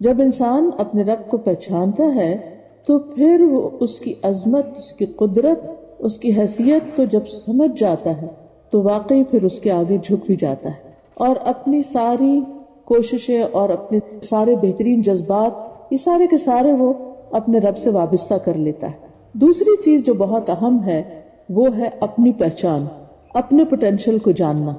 جب انسان اپنے رب کو پہچانتا ہے تو پھر وہ اس کی عظمت، اس کی قدرت، اس کی حیثیت تو جب سمجھ جاتا ہے تو واقعی پھر اس کے آگے جھک بھی جاتا ہے، اور اپنی ساری کوششیں اور اپنے سارے بہترین جذبات یہ سارے کے سارے وہ اپنے رب سے وابستہ کر لیتا ہے۔ دوسری چیز جو بہت اہم ہے وہ ہے اپنی پہچان، اپنے پوٹینشل کو جاننا،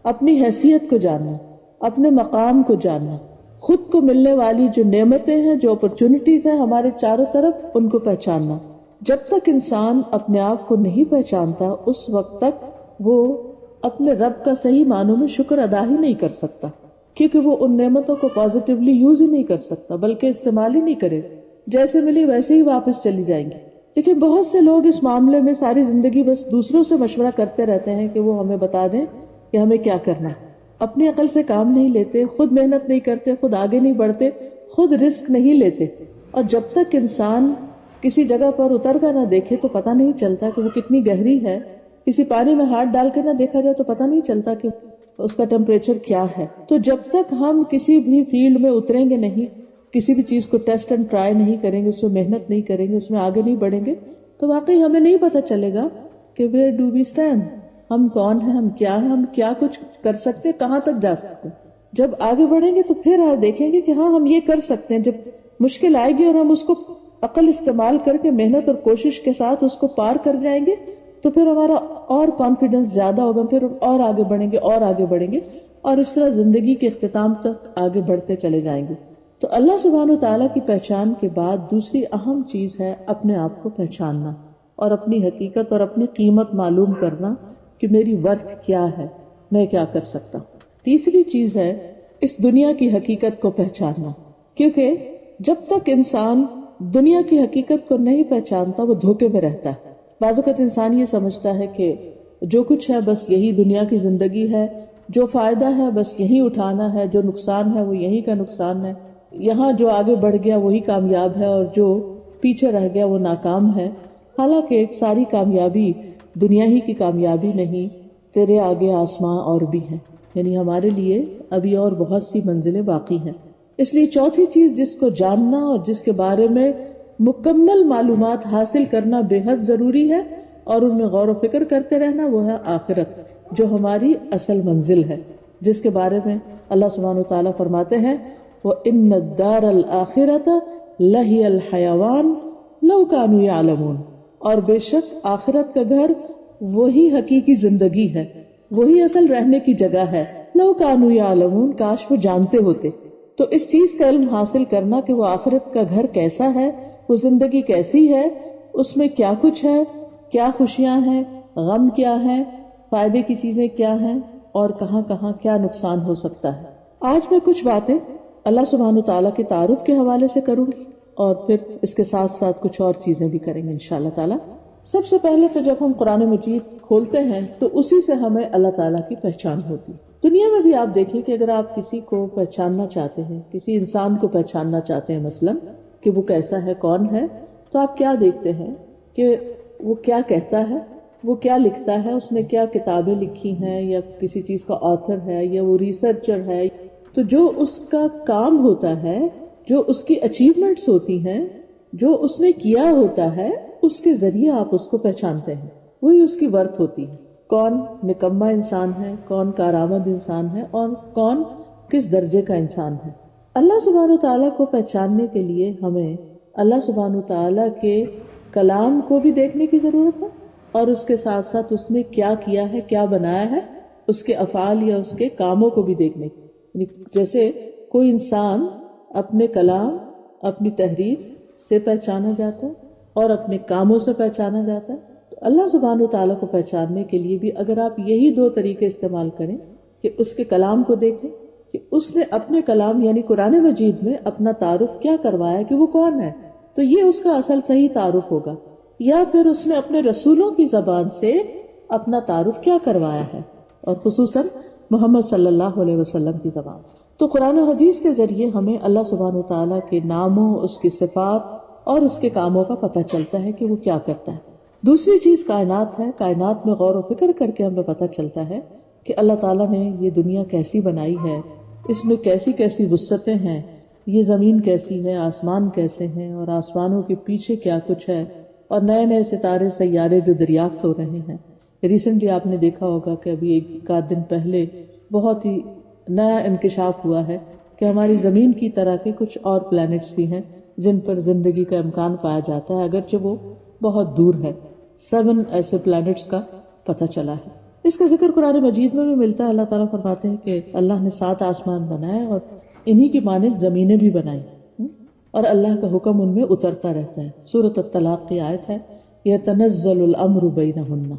اپنی حیثیت کو جاننا، اپنے مقام کو جاننا، خود کو ملنے والی جو نعمتیں ہیں، جو اپرچونٹیز ہیں ہمارے چاروں طرف، ان کو پہچاننا۔ جب تک انسان اپنے آپ کو نہیں پہچانتا اس وقت تک وہ اپنے رب کا صحیح معنوں میں شکر ادا ہی نہیں کر سکتا، کیونکہ وہ ان نعمتوں کو پازیٹیولی یوز ہی نہیں کر سکتا بلکہ استعمال ہی نہیں کرے، جیسے ملی ویسے ہی واپس چلی جائیں گی۔ لیکن بہت سے لوگ اس معاملے میں ساری زندگی بس دوسروں سے مشورہ کرتے رہتے ہیں کہ وہ ہمیں بتا دیں کہ ہمیں کیا کرنا ہے، اپنی عقل سے کام نہیں لیتے، خود محنت نہیں کرتے، خود آگے نہیں بڑھتے، خود رسک نہیں لیتے، اور جب تک انسان کسی جگہ پر اتر کر نہ دیکھے تو پتہ نہیں چلتا کہ وہ کتنی گہری ہے، کسی پانی میں ہاتھ ڈال کے نہ دیکھا جائے تو پتہ نہیں چلتا کہ اس کا ٹیمپریچر کیا ہے۔ تو جب تک ہم کسی بھی فیلڈ میں اتریں گے نہیں، کسی بھی چیز کو ٹیسٹ اینڈ ٹرائی نہیں کریں گے، اس میں محنت نہیں کریں گے، اس میں آگے نہیں بڑھیں گے، تو واقعی ہمیں نہیں پتہ چلے گا کہ ویئر ڈو وی اسٹینڈ، ہم کون ہیں، ہم کیا ہیں، ہم کیا کچھ کر سکتے، کہاں تک جا سکتے۔ جب آگے بڑھیں گے تو پھر آپ دیکھیں گے کہ ہاں ہم یہ کر سکتے ہیں۔ جب مشکل آئے گی اور ہم اس کو عقل استعمال کر کے محنت اور کوشش کے ساتھ اس کو پار کر جائیں گے تو پھر ہمارا اور کانفیڈنس زیادہ ہوگا، پھر اور آگے بڑھیں گے اور آگے بڑھیں گے، اور اس طرح زندگی کے اختتام تک آگے بڑھتے چلے جائیں گے۔ تو اللہ سبحانہ وتعالیٰ کی پہچان کے بعد دوسری اہم چیز ہے اپنے آپ کو پہچاننا اور اپنی حقیقت اور اپنی قیمت معلوم کرنا کہ میری ورتھ کیا ہے، میں کیا کر سکتا ہوں۔ تیسری چیز ہے اس دنیا کی حقیقت کو پہچاننا، کیونکہ جب تک انسان دنیا کی حقیقت کو نہیں پہچانتا وہ دھوکے میں رہتا ہے۔ بعض اوقات انسان یہ سمجھتا ہے کہ جو کچھ ہے بس یہی دنیا کی زندگی ہے، جو فائدہ ہے بس یہی اٹھانا ہے، جو نقصان ہے وہ یہی کا نقصان ہے، یہاں جو آگے بڑھ گیا وہی کامیاب ہے اور جو پیچھے رہ گیا وہ ناکام ہے۔ حالانکہ ساری کامیابی دنیا ہی کی کامیابی نہیں، تیرے آگے آسماں اور بھی ہیں، یعنی ہمارے لیے ابھی اور بہت سی منزلیں باقی ہیں۔ اس لیے چوتھی چیز جس کو جاننا اور جس کے بارے میں مکمل معلومات حاصل کرنا بے حد ضروری ہے اور ان میں غور و فکر کرتے رہنا، وہ ہے آخرت، جو ہماری اصل منزل ہے، جس کے بارے میں اللہ سبحانہ وتعالیٰ فرماتے ہیں وَإِنَّ الدَّارَ الْآخِرَةَ لَهِيَ الْحَيَوَانُ لَوْ كَانُوا يَعْلَمُونَ، اور بے شک آخرت کا گھر وہی حقیقی زندگی ہے، وہی اصل رہنے کی جگہ ہے، لَوْ كَانُوا يَعْلَمُونَ، کاش وہ جانتے ہوتے۔ تو اس چیز کا علم حاصل کرنا کہ وہ آخرت کا گھر کیسا ہے، وہ زندگی کیسی ہے، اس میں کیا کچھ ہے، کیا خوشیاں ہیں، غم کیا ہے، فائدے کی چیزیں کیا ہیں، اور کہاں کہاں کیا نقصان ہو سکتا ہے۔ آج میں کچھ باتیں اللہ سبحانہ تعالیٰ کے تعارف کے حوالے سے کروں گی اور پھر اس کے ساتھ ساتھ کچھ اور چیزیں بھی کریں گے انشاءاللہ تعالیٰ۔ سب سے پہلے تو جب ہم قرآن مجید کھولتے ہیں تو اسی سے ہمیں اللہ تعالیٰ کی پہچان ہوتی۔ دنیا میں بھی آپ دیکھیں کہ اگر آپ کسی کو پہچاننا چاہتے ہیں، کسی انسان کو پہچاننا چاہتے ہیں مثلاً کہ وہ کیسا ہے، کون ہے، تو آپ کیا دیکھتے ہیں کہ وہ کیا کہتا ہے، وہ کیا لکھتا ہے، اس نے کیا کتابیں لکھی ہیں، یا کسی چیز کا آتھر ہے، یا وہ ریسرچر ہے۔ تو جو اس کا کام ہوتا ہے، جو اس کی اچیومنٹس ہوتی ہیں، جو اس نے کیا ہوتا ہے، اس کے ذریعے آپ اس کو پہچانتے ہیں، وہی اس کی ورتھ ہوتی ہے۔ کون نکما انسان ہے، کون کارآمد انسان ہے، اور کون کس درجے کا انسان ہے۔ اللہ سبحانہ تعالیٰ کو پہچاننے کے لیے ہمیں اللہ سبحانہ تعالیٰ کے کلام کو بھی دیکھنے کی ضرورت ہے، اور اس کے ساتھ ساتھ اس نے کیا کیا ہے، کیا بنایا ہے، اس کے افعال یا اس کے کاموں کو بھی دیکھنے کی۔ جیسے کوئی انسان اپنے کلام، اپنی تحریر سے پہچانا جاتا ہے اور اپنے کاموں سے پہچانا جاتا ہے، تو اللہ سبحانہ تعالیٰ کو پہچاننے کے لیے بھی اگر آپ یہی دو طریقے استعمال کریں کہ اس کے کلام کو دیکھیں کہ اس نے اپنے کلام یعنی قرآن مجید میں اپنا تعارف کیا کروایا کہ وہ کون ہے، تو یہ اس کا اصل صحیح تعارف ہوگا، یا پھر اس نے اپنے رسولوں کی زبان سے اپنا تعارف کیا کروایا ہے، اور خصوصاً محمد صلی اللہ علیہ وسلم کی زبان سے۔ تو قرآن و حدیث کے ذریعے ہمیں اللہ سبحانہ تعالیٰ کے ناموں، اس کی صفات اور اس کے کاموں کا پتہ چلتا ہے کہ وہ کیا کرتا ہے۔ دوسری چیز کائنات ہے، کائنات میں غور و فکر کر کے ہمیں پتہ چلتا ہے کہ اللہ تعالیٰ نے یہ دنیا کیسی بنائی ہے، اس میں کیسی کیسی وسعتیں ہیں، یہ زمین کیسی ہے، آسمان کیسے ہیں، اور آسمانوں کے پیچھے کیا کچھ ہے، اور نئے نئے ستارے سیارے جو دریافت ہو رہے ہیں. ریسنٹلی آپ نے دیکھا ہوگا کہ ابھی ایک آدھ دن پہلے بہت ہی نیا انکشاف ہوا ہے کہ ہماری زمین کی طرح کے کچھ اور پلانٹس بھی ہیں جن پر زندگی کا امکان پایا جاتا ہے، اگرچہ وہ بہت دور ہے. 7 ایسے پلانٹس کا پتہ چلا ہے. اس کا ذکر قرآن مجید میں بھی ملتا ہے. اللہ تعالیٰ فرماتے ہیں کہ اللہ نے 7 آسمان بنائے اور انہی کی مانند زمینیں بھی بنائی، اور اللہ کا حکم ان میں اترتا رہتا ہے. سورۃ الطلاق کی آیت ہے، یتنزل الامر بینہن،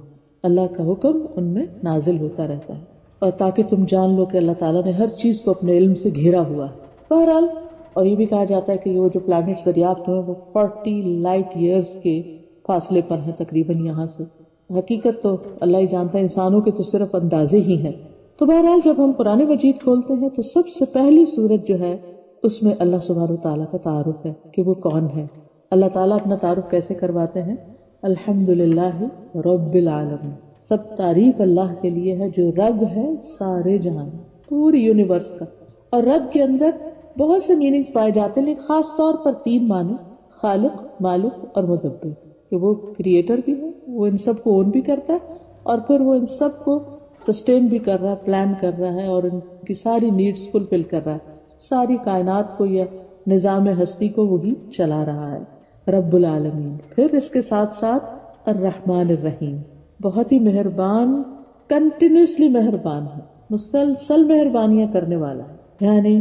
اللہ کا حکم ان میں نازل ہوتا رہتا ہے، اور تاکہ تم جان لو کہ اللہ تعالیٰ نے ہر چیز کو اپنے علم سے گھیرا ہوا ہے. بہرحال، اور یہ بھی کہا جاتا ہے کہ وہ جو پلانٹس دریافت ہوئے وہ 40 لائٹ ایئرز کے فاصلے پر ہیں تقریباً یہاں سے. حقیقت تو اللہ ہی جانتا ہے، انسانوں کے تو صرف اندازے ہی ہیں. تو بہرحال جب ہم قرآن مجید کھولتے ہیں تو سب سے پہلی سورت جو ہے اس میں اللہ سبحانہ وتعالیٰ کا تعارف ہے کہ وہ کون ہے. اللہ تعالیٰ اپنا تعارف کیسے کرواتے ہیں؟ الحمدللہ رب العالمین، سب تعریف اللہ کے لیے ہے جو رب ہے سارے جہان، پوری یونیورس کا. اور رب کے اندر بہت سے میننگز پائے جاتے ہیں، لیکن خاص طور پر 3 معنی: خالق، مالک اور مدبر، کہ وہ کریٹر بھی ہے، وہ ان سب کو اون بھی کرتا ہے، اور پھر وہ ان سب کو سسٹین بھی کر رہا ہے، پلان کر رہا ہے، اور ان کی ساری نیڈز فلفل کر رہا ہے. ساری کائنات کو یا نظام ہستی کو وہی چلا رہا ہے، رب العالمین. پھر اس کے ساتھ ساتھ الرحمن الرحیم، بہت ہی مہربان، کنٹینیوسلی مہربان ہے، مسلسل مہربانیاں کرنے والا ہے. یعنی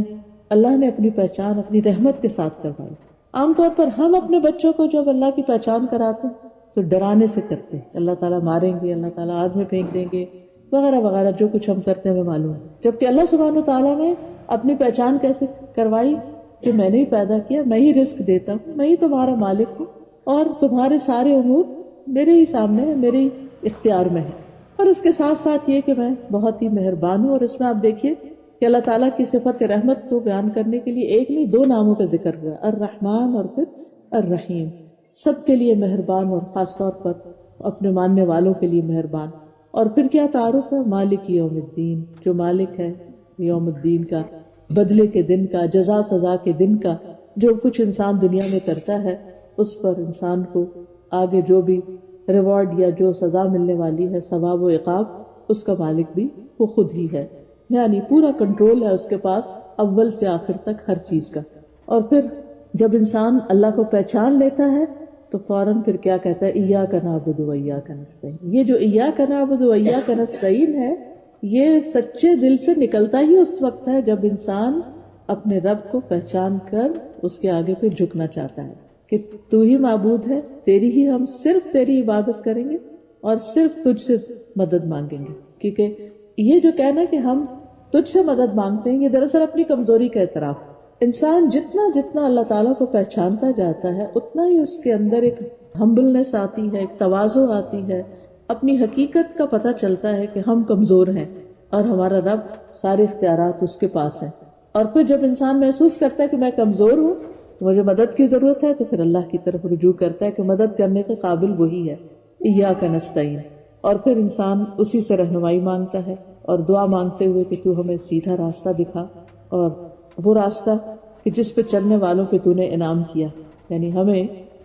اللہ نے اپنی پہچان اپنی رحمت کے ساتھ کروائی. عام طور پر ہم اپنے بچوں کو جب اللہ کی پہچان کراتے ہیں تو ڈرانے سے کرتے ہیں، اللہ تعالیٰ ماریں گے، اللہ تعالیٰ آگ میں پھینک دیں گے، وغیرہ وغیرہ، جو کچھ ہم کرتے ہیں ہمیں معلوم ہے. جبکہ اللہ سبحانہ وتعالیٰ نے اپنی پہچان کیسے کروائی کہ میں نے ہی پیدا کیا، میں ہی رزق دیتا ہوں، میں ہی تمہارا مالک ہوں، اور تمہارے سارے امور میرے ہی سامنے ہیں، میرے ہی اختیار میں ہے. اور اس کے ساتھ ساتھ یہ کہ میں بہت ہی مہربان ہوں. اور اس میں آپ دیکھیے کہ اللہ تعالیٰ کی صفت رحمت کو بیان کرنے کے لیے ایک نہیں 2 ناموں کا ذکر ہوا، الرحمن اور پھر الرحیم. سب کے لیے مہربان، اور خاص طور پر اپنے ماننے والوں کے لیے مہربان. اور پھر کیا تعارف ہے؟ مالک یوم الدین، جو مالک ہے یوم الدین کا، بدلے کے دن کا، جزا سزا کے دن کا. جو کچھ انسان دنیا میں کرتا ہے اس پر انسان کو آگے جو بھی ریوارڈ یا جو سزا ملنے والی ہے، ثواب و عقاب، اس کا مالک بھی وہ خود ہی ہے. یعنی پورا کنٹرول ہے اس کے پاس اول سے آخر تک ہر چیز کا. اور پھر جب انسان اللہ کو پہچان لیتا ہے تو فوراً پھر کیا کہتا ہے؟ ایاک نعبد و ایاک نستعین. یہ جو ایاک نعبد و ایاک نستعین ہے، یہ سچے دل سے نکلتا ہی اس وقت ہے جب انسان اپنے رب کو پہچان کر اس کے آگے پہ جھکنا چاہتا ہے کہ تو ہی معبود ہے، تیری ہی ہم صرف تیری عبادت کریں گے اور صرف تجھ سے مدد مانگیں گے. کیونکہ یہ جو کہنا کہ ہم تجھ سے مدد مانگتے ہیں، یہ دراصل اپنی کمزوری کا اعتراف. انسان جتنا اللہ تعالیٰ کو پہچانتا جاتا ہے اتنا ہی اس کے اندر ایک ہمبلنس آتی ہے، ایک تواضع آتی ہے، اپنی حقیقت کا پتہ چلتا ہے کہ ہم کمزور ہیں اور ہمارا رب سارے اختیارات اس کے پاس ہیں. اور پھر جب انسان محسوس کرتا ہے کہ میں کمزور ہوں، مجھے مدد کی ضرورت ہے، تو پھر اللہ کی طرف رجوع کرتا ہے کہ مدد کرنے کے قابل وہی ہے، ایاک نستعین. اور پھر انسان اسی سے رہنمائی مانگتا ہے اور دعا مانگتے ہوئے کہ تو ہمیں سیدھا راستہ دکھا، اور وہ راستہ کہ جس پہ چلنے والوں پہ تو نے انعام کیا. یعنی ہمیں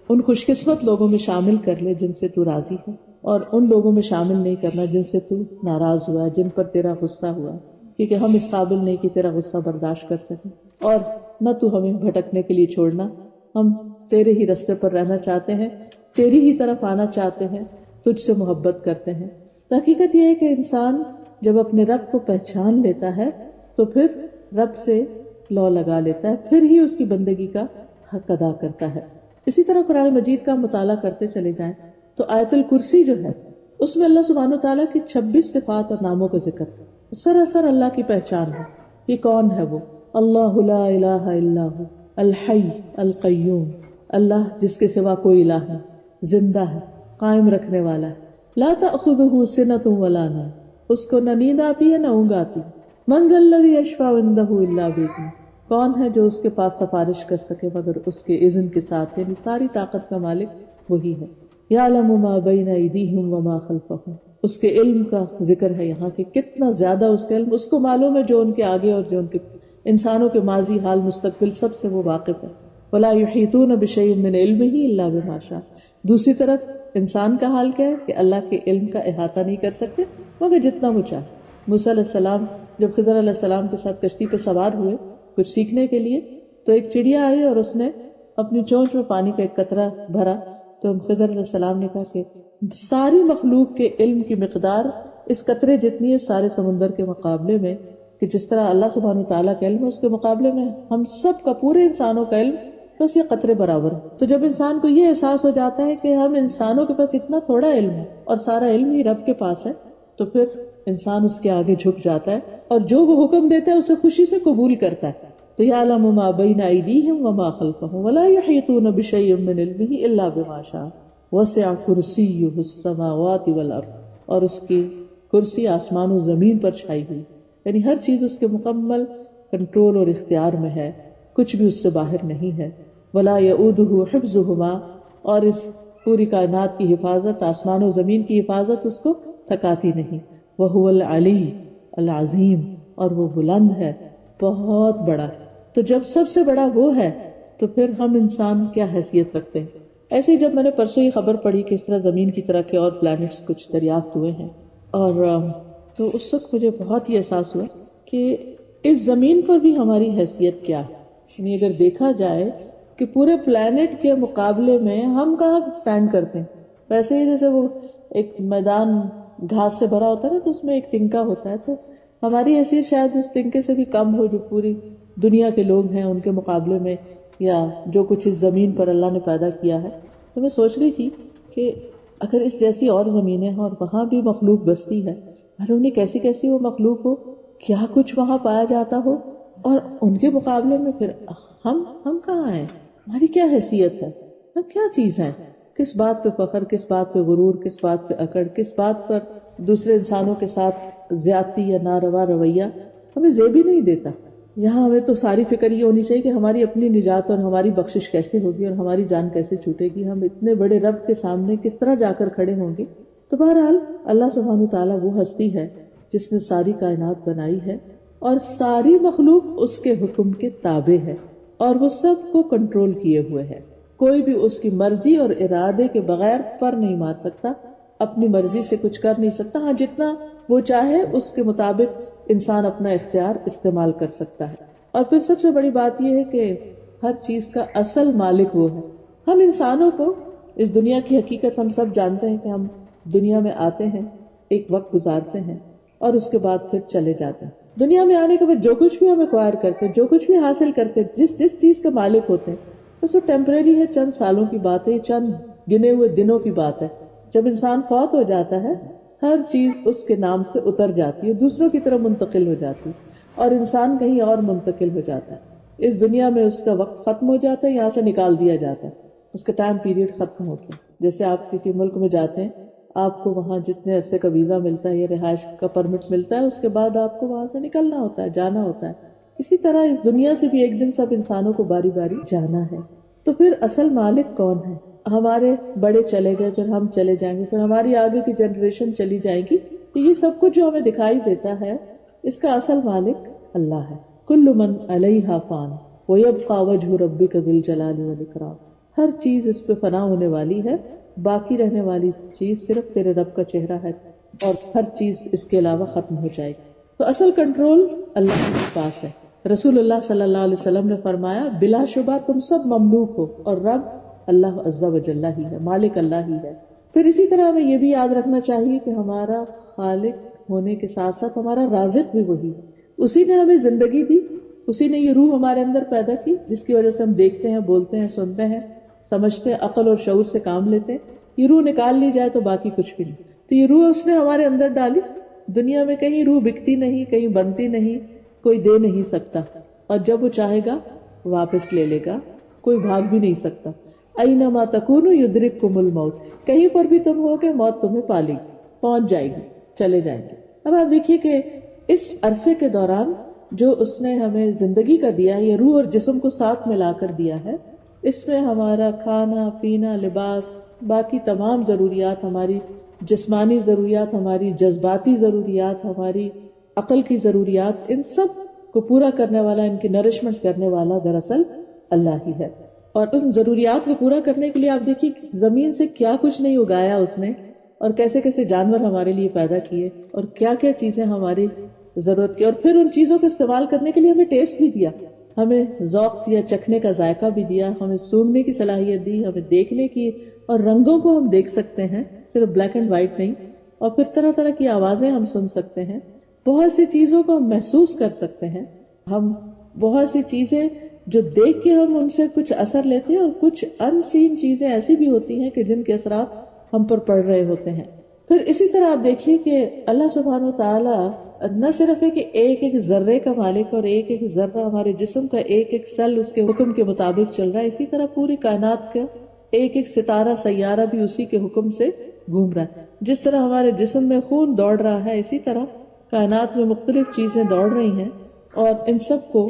ان خوش قسمت لوگوں میں شامل کر لے جن سے تو راضی ہے، اور ان لوگوں میں شامل نہیں کرنا جن سے تو ناراض ہوا ہے، جن پر تیرا غصہ ہوا ہے. کیونکہ ہم اس قابل نہیں کہ تیرا غصہ برداشت کر سکیں، اور نہ تو ہمیں بھٹکنے کے لیے چھوڑنا. ہم تیرے ہی راستے پر رہنا چاہتے ہیں، تیری ہی طرف آنا چاہتے ہیں، تجھ سے محبت کرتے ہیں. حقیقت یہ ہے کہ انسان جب اپنے رب کو پہچان لیتا ہے تو پھر رب سے لو لگا لیتا ہے، پھر ہی اس کی بندگی کا حق ادا کرتا ہے. اسی طرح قرآن مجید کا مطالعہ کرتے چلے جائیں تو آیت الکرسی جو ہے اس میں اللہ سبحانہ تعالیٰ کی 26 صفات اور ناموں کا ذکر، سراسر اللہ کی پہچان ہے. یہ کون ہے؟ وہ اللہ لا الہ الا ہو الحی القیوم، اللہ جس کے سوا کوئی الہ نہیں، زندہ ہے، قائم رکھنے والا ہے. لا تأخذہ سنۃ ولا نوم، اس کو نہ نیند آتی ہے نہ اونگ آتی. من ذا الذی یشفع عندہ الا باذنہ، کون ہے جو اس کے پاس سفارش کر سکے مگر اس کے اذن کے ساتھ، یعنی ساری طاقت کا مالک وہی ہے. یعلم ما بین ایدیہم وما خلفہم، اس کے علم کا ذکر ہے یہاں کہ کتنا زیادہ اس کا علم، اس کو معلوم ہے جو ان کے آگے اور جو ان کے انسانوں کے ماضی، حال، مستقبل سب سے وہ واقف ہے. ولا یحیطون بشیء من علمہ الا بما شاء. دوسری طرف انسان کا حال کیا ہے کہ اللہ کے علم کا احاطہ نہیں کر سکتے مگر جتنا وہ چاہے. موسیٰ علیہ السلام جب خضر علیہ السلام کے ساتھ کشتی پہ سوار ہوئے کچھ سیکھنے کے لیے، تو ایک چڑیا آئی اور اس نے اپنی چونچ میں پانی کا ایک قطرہ بھرا. تو خضر علیہ السلام نے کہا کہ ساری مخلوق کے علم کی مقدار اس قطرے جتنی ہے سارے سمندر کے مقابلے میں، کہ جس طرح اللہ سبحانہ وتعالیٰ کا علم ہے اس کے مقابلے میں ہم سب کا، پورے انسانوں کا علم بس یہ قطرے برابر ہے. تو جب انسان کو یہ احساس ہو جاتا ہے کہ ہم انسانوں کے پاس اتنا تھوڑا علم ہے اور سارا علم ہی رب کے پاس ہے، تو پھر انسان اس کے آگے جھک جاتا ہے اور جو وہ حکم دیتا ہے اسے خوشی سے قبول کرتا ہے. تو یعلم ما بین ایدیہم وما خلفہم ولا یحیطون بشیء من علمہ الا بما شاء وسع کرسیہ السماوات والارض. اور اس کی کرسی آسمان و زمین پر چھائی ہوئی، یعنی ہر چیز اس کے مکمل کنٹرول اور اختیار میں ہے، کچھ بھی اس سے باہر نہیں ہے. ولا یؤودہ حفظہما. اور اس پوری کائنات کی حفاظت، آسمان و زمین کی حفاظت اس کو تھکاتی نہیں. وہو العلی العظیم. اور وہ بلند ہے، بہت بڑا. تو جب سب سے بڑا وہ ہے تو پھر ہم انسان کیا حیثیت رکھتے ہیں. ایسے ہی جب میں نے پرسوں یہ خبر پڑھی کہ اس طرح زمین کی طرح کے اور پلانٹس کچھ دریافت ہوئے ہیں، اور تو اس وقت مجھے بہت ہی احساس ہوا کہ اس زمین پر بھی ہماری حیثیت کیا ہے. یعنی اگر دیکھا جائے کہ پورے پلانٹ کے مقابلے میں ہم کہاں سٹینڈ کرتے ہیں. ویسے ہی جیسے وہ ایک میدان گھاس سے بھرا ہوتا ہے نا، تو اس میں ایک تنکا ہوتا ہے، تو ہماری حیثیت شاید اس تنکے سے بھی کم ہو جو پوری دنیا کے لوگ ہیں ان کے مقابلے میں، یا جو کچھ اس زمین پر اللہ نے پیدا کیا ہے. تو میں سوچ رہی تھی کہ اگر اس جیسی اور زمینیں ہیں اور وہاں بھی مخلوق بستی ہے، معلوم نہیں کیسی کیسی وہ مخلوق ہو، کیا کچھ وہاں پایا جاتا ہو، اور ان کے مقابلے میں پھر ہم کہاں ہیں، ہماری کیا حیثیت ہے، ہم کیا چیز ہے. کس بات پہ فخر، کس بات پہ غرور، کس بات پہ اکڑ، کس بات پر دوسرے انسانوں کے ساتھ زیادتی یا ناروا رویہ ہمیں زیب ہی نہیں دیتا. یہاں ہمیں تو ساری فکر یہ ہونی چاہیے کہ ہماری اپنی نجات اور ہماری بخشش کیسے ہوگی اور ہماری جان کیسے چھوٹے گی، ہم اتنے بڑے رب کے سامنے کس طرح جا کر کھڑے ہوں گے. تو بہرحال اللہ سبحانہ وتعالیٰ وہ ہستی ہے جس نے ساری کائنات بنائی ہے اور ساری مخلوق اس کے حکم کے تابع ہے اور وہ سب کو کنٹرول کیے ہوئے ہے. کوئی بھی اس کی مرضی اور ارادے کے بغیر پر نہیں مار سکتا، اپنی مرضی سے کچھ کر نہیں سکتا. ہاں جتنا وہ چاہے اس کے مطابق انسان اپنا اختیار استعمال کر سکتا ہے. اور پھر سب سے بڑی بات یہ ہے کہ ہر چیز کا اصل مالک وہ ہے. ہم انسانوں کو اس دنیا کی حقیقت ہم سب جانتے ہیں کہ ہم دنیا میں آتے ہیں، ایک وقت گزارتے ہیں اور اس کے بعد پھر چلے جاتے ہیں. دنیا میں آنے کے بعد جو کچھ بھی ہم ایکوائر کرتے، جو کچھ بھی حاصل کرتے، جس چیز کے مالک ہوتے ہیں، بس وہ ٹیمپریری ہے، چند سالوں کی بات ہے، چند گنے ہوئے دنوں کی بات ہے. جب انسان فوت ہو جاتا ہے ہر چیز اس کے نام سے اتر جاتی ہے، دوسروں کی طرف منتقل ہو جاتی ہے اور انسان کہیں اور منتقل ہو جاتا ہے. اس دنیا میں اس کا وقت ختم ہو جاتا ہے، یہاں سے نکال دیا جاتا ہے، اس کا ٹائم پیریڈ ختم ہو گیا. جیسے آپ کسی ملک میں جاتے ہیں، آپ کو وہاں جتنے عرصے کا ویزا ملتا ہے یا رہائش کا پرمٹ ملتا ہے، اس کے بعد آپ کو وہاں سے نکلنا ہوتا ہے، جانا ہوتا ہے. اسی طرح اس دنیا سے بھی ایک دن سب انسانوں کو باری باری جانا ہے. تو پھر اصل مالک کون ہے؟ ہمارے بڑے چلے گئے، پھر ہم چلے جائیں گے، پھر ہماری آگے کی جنریشن چلی جائے گی. تو یہ سب کچھ جو ہمیں دکھائی دیتا ہے اس کا اصل مالک اللہ ہے. کل من علیہا فان ویبقى وجہ ربک ذو الجلال والاکرام. ہر چیز اس پہ فنا ہونے والی ہے، باقی رہنے والی چیز صرف تیرے رب کا چہرہ ہے اور ہر چیز اس کے علاوہ ختم ہو جائے گی. تو اصل کنٹرول اللہ کے پاس ہے. رسول اللہ صلی اللہ علیہ وسلم نے فرمایا بلا شبہ تم سب مملوک ہو اور رب اللہ عز و جل ہی ہے، مالک اللہ ہی ہے. پھر اسی طرح ہمیں یہ بھی یاد رکھنا چاہیے کہ ہمارا خالق ہونے کے ساتھ ساتھ ہمارا رازق بھی وہی ہے. اسی نے ہمیں زندگی دی، اسی نے یہ روح ہمارے اندر پیدا کی جس کی وجہ سے ہم دیکھتے ہیں، بولتے ہیں، سنتے ہیں، سمجھتے ہیں، عقل اور شعور سے کام لیتے ہیں. یہ روح نکال لی جائے تو باقی کچھ بھی نہیں. تو یہ روح اس نے ہمارے اندر ڈالی. دنیا میں کہیں روح بکتی نہیں، کہیں بنتی نہیں، کوئی دے نہیں سکتا، اور جب وہ چاہے گا واپس لے لے گا، کوئی بھاگ بھی نہیں سکتا. اینما تکونوا یدرککم الموت. کہیں پر بھی تم ہو گے موت تمہیں پا لے گی، پہنچ جائے گی، چلے جائیں گے. اب آپ دیکھیے کہ اس عرصے کے دوران جو اس نے ہمیں زندگی کا دیا ہے، یہ روح اور جسم کو ساتھ ملا کر دیا ہے، اس میں ہمارا کھانا پینا، لباس، باقی تمام ضروریات، ہماری جسمانی ضروریات، ہماری جذباتی ضروریات، ہماری عقل کی ضروریات، ان سب کو پورا کرنے والا، ان کی نرشمنٹ کرنے والا دراصل اللہ ہی ہے. اور ان ضروریات کو پورا کرنے کے لیے آپ دیکھیے زمین سے کیا کچھ نہیں اگایا اس نے، اور کیسے کیسے جانور ہمارے لیے پیدا کیے، اور کیا کیا چیزیں ہماری ضرورت کی، اور پھر ان چیزوں کو استعمال کرنے کے لیے ہمیں ٹیسٹ بھی دیا، ہمیں ذوق دیا، چکھنے کا ذائقہ بھی دیا، ہمیں سونگنے کی صلاحیت دی، ہمیں دیکھنے کی، اور رنگوں کو ہم دیکھ سکتے ہیں، صرف بلیک اینڈ وائٹ نہیں، اور پھر طرح طرح کی آوازیں ہم سن سکتے ہیں، بہت سی چیزوں کو ہم محسوس کر سکتے ہیں. ہم بہت سی چیزیں جو دیکھ کے ہم ان سے کچھ اثر لیتے ہیں، اور کچھ ان سین چیزیں ایسی بھی ہوتی ہیں کہ جن کے اثرات ہم پر پڑ رہے ہوتے ہیں. پھر اسی طرح آپ دیکھیے کہ اللہ سبحانہ وتعالی نہ صرف ہے کہ ایک ایک ذرے کا مالک، اور ایک ایک ذرہ ہمارے جسم کا ایک ایک سیل اس کے حکم کے مطابق چل رہا ہے، اسی طرح پوری کائنات کا ایک ایک ستارہ سیارہ بھی اسی کے حکم سے گھوم رہا ہے. جس طرح ہمارے جسم میں خون دوڑ رہا ہے، اسی طرح کائنات میں مختلف چیزیں دوڑ رہی ہیں، اور ان سب کو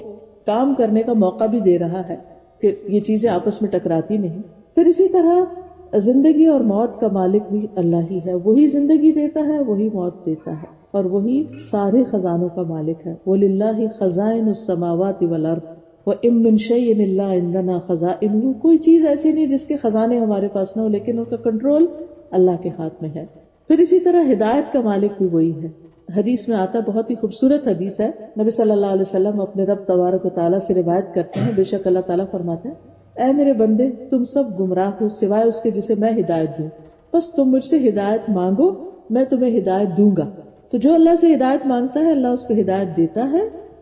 کام کرنے کا موقع بھی دے رہا ہے کہ یہ چیزیں آپس میں ٹکراتی نہیں. پھر اسی طرح زندگی اور موت کا مالک بھی اللہ ہی ہے، وہی زندگی دیتا ہے، وہی موت دیتا ہے، اور وہی سارے خزانوں کا مالک ہے. وَلِلَّهِ خَزَائِنُ السَّمَاوَاتِ وَالْأَرْضِ وَإِن مِّن شَيْءٍ إِلَّا عِندَنَا خَزَائِنُهُ. کوئی چیز ایسی نہیں جس کے خزانے ہمارے پاس نہ ہو، لیکن ان کا کنٹرول اللہ کے ہاتھ میں ہے. پھر اسی طرح ہدایت کا مالک بھی وہی ہے. حدیث میں آتا، بہت ہی خوبصورت حدیث ہے، نبی صلی اللہ علیہ وسلم اپنے رب تبارک و تعالیٰ سے روایت کرتے ہیں، بے شک اللہ تعالیٰ فرماتے ہیں، اے میرے بندے، تم سب گمراہ ہو سوائے اس کے جسے میں ہدایت دوں، بس تم مجھ سے ہدایت مانگو، میں تمہیں ہدایت دوں گا. تو جو اللہ سے ہدایت مانگتا ہے اللہ اس کو ہدایت دیتا ہے،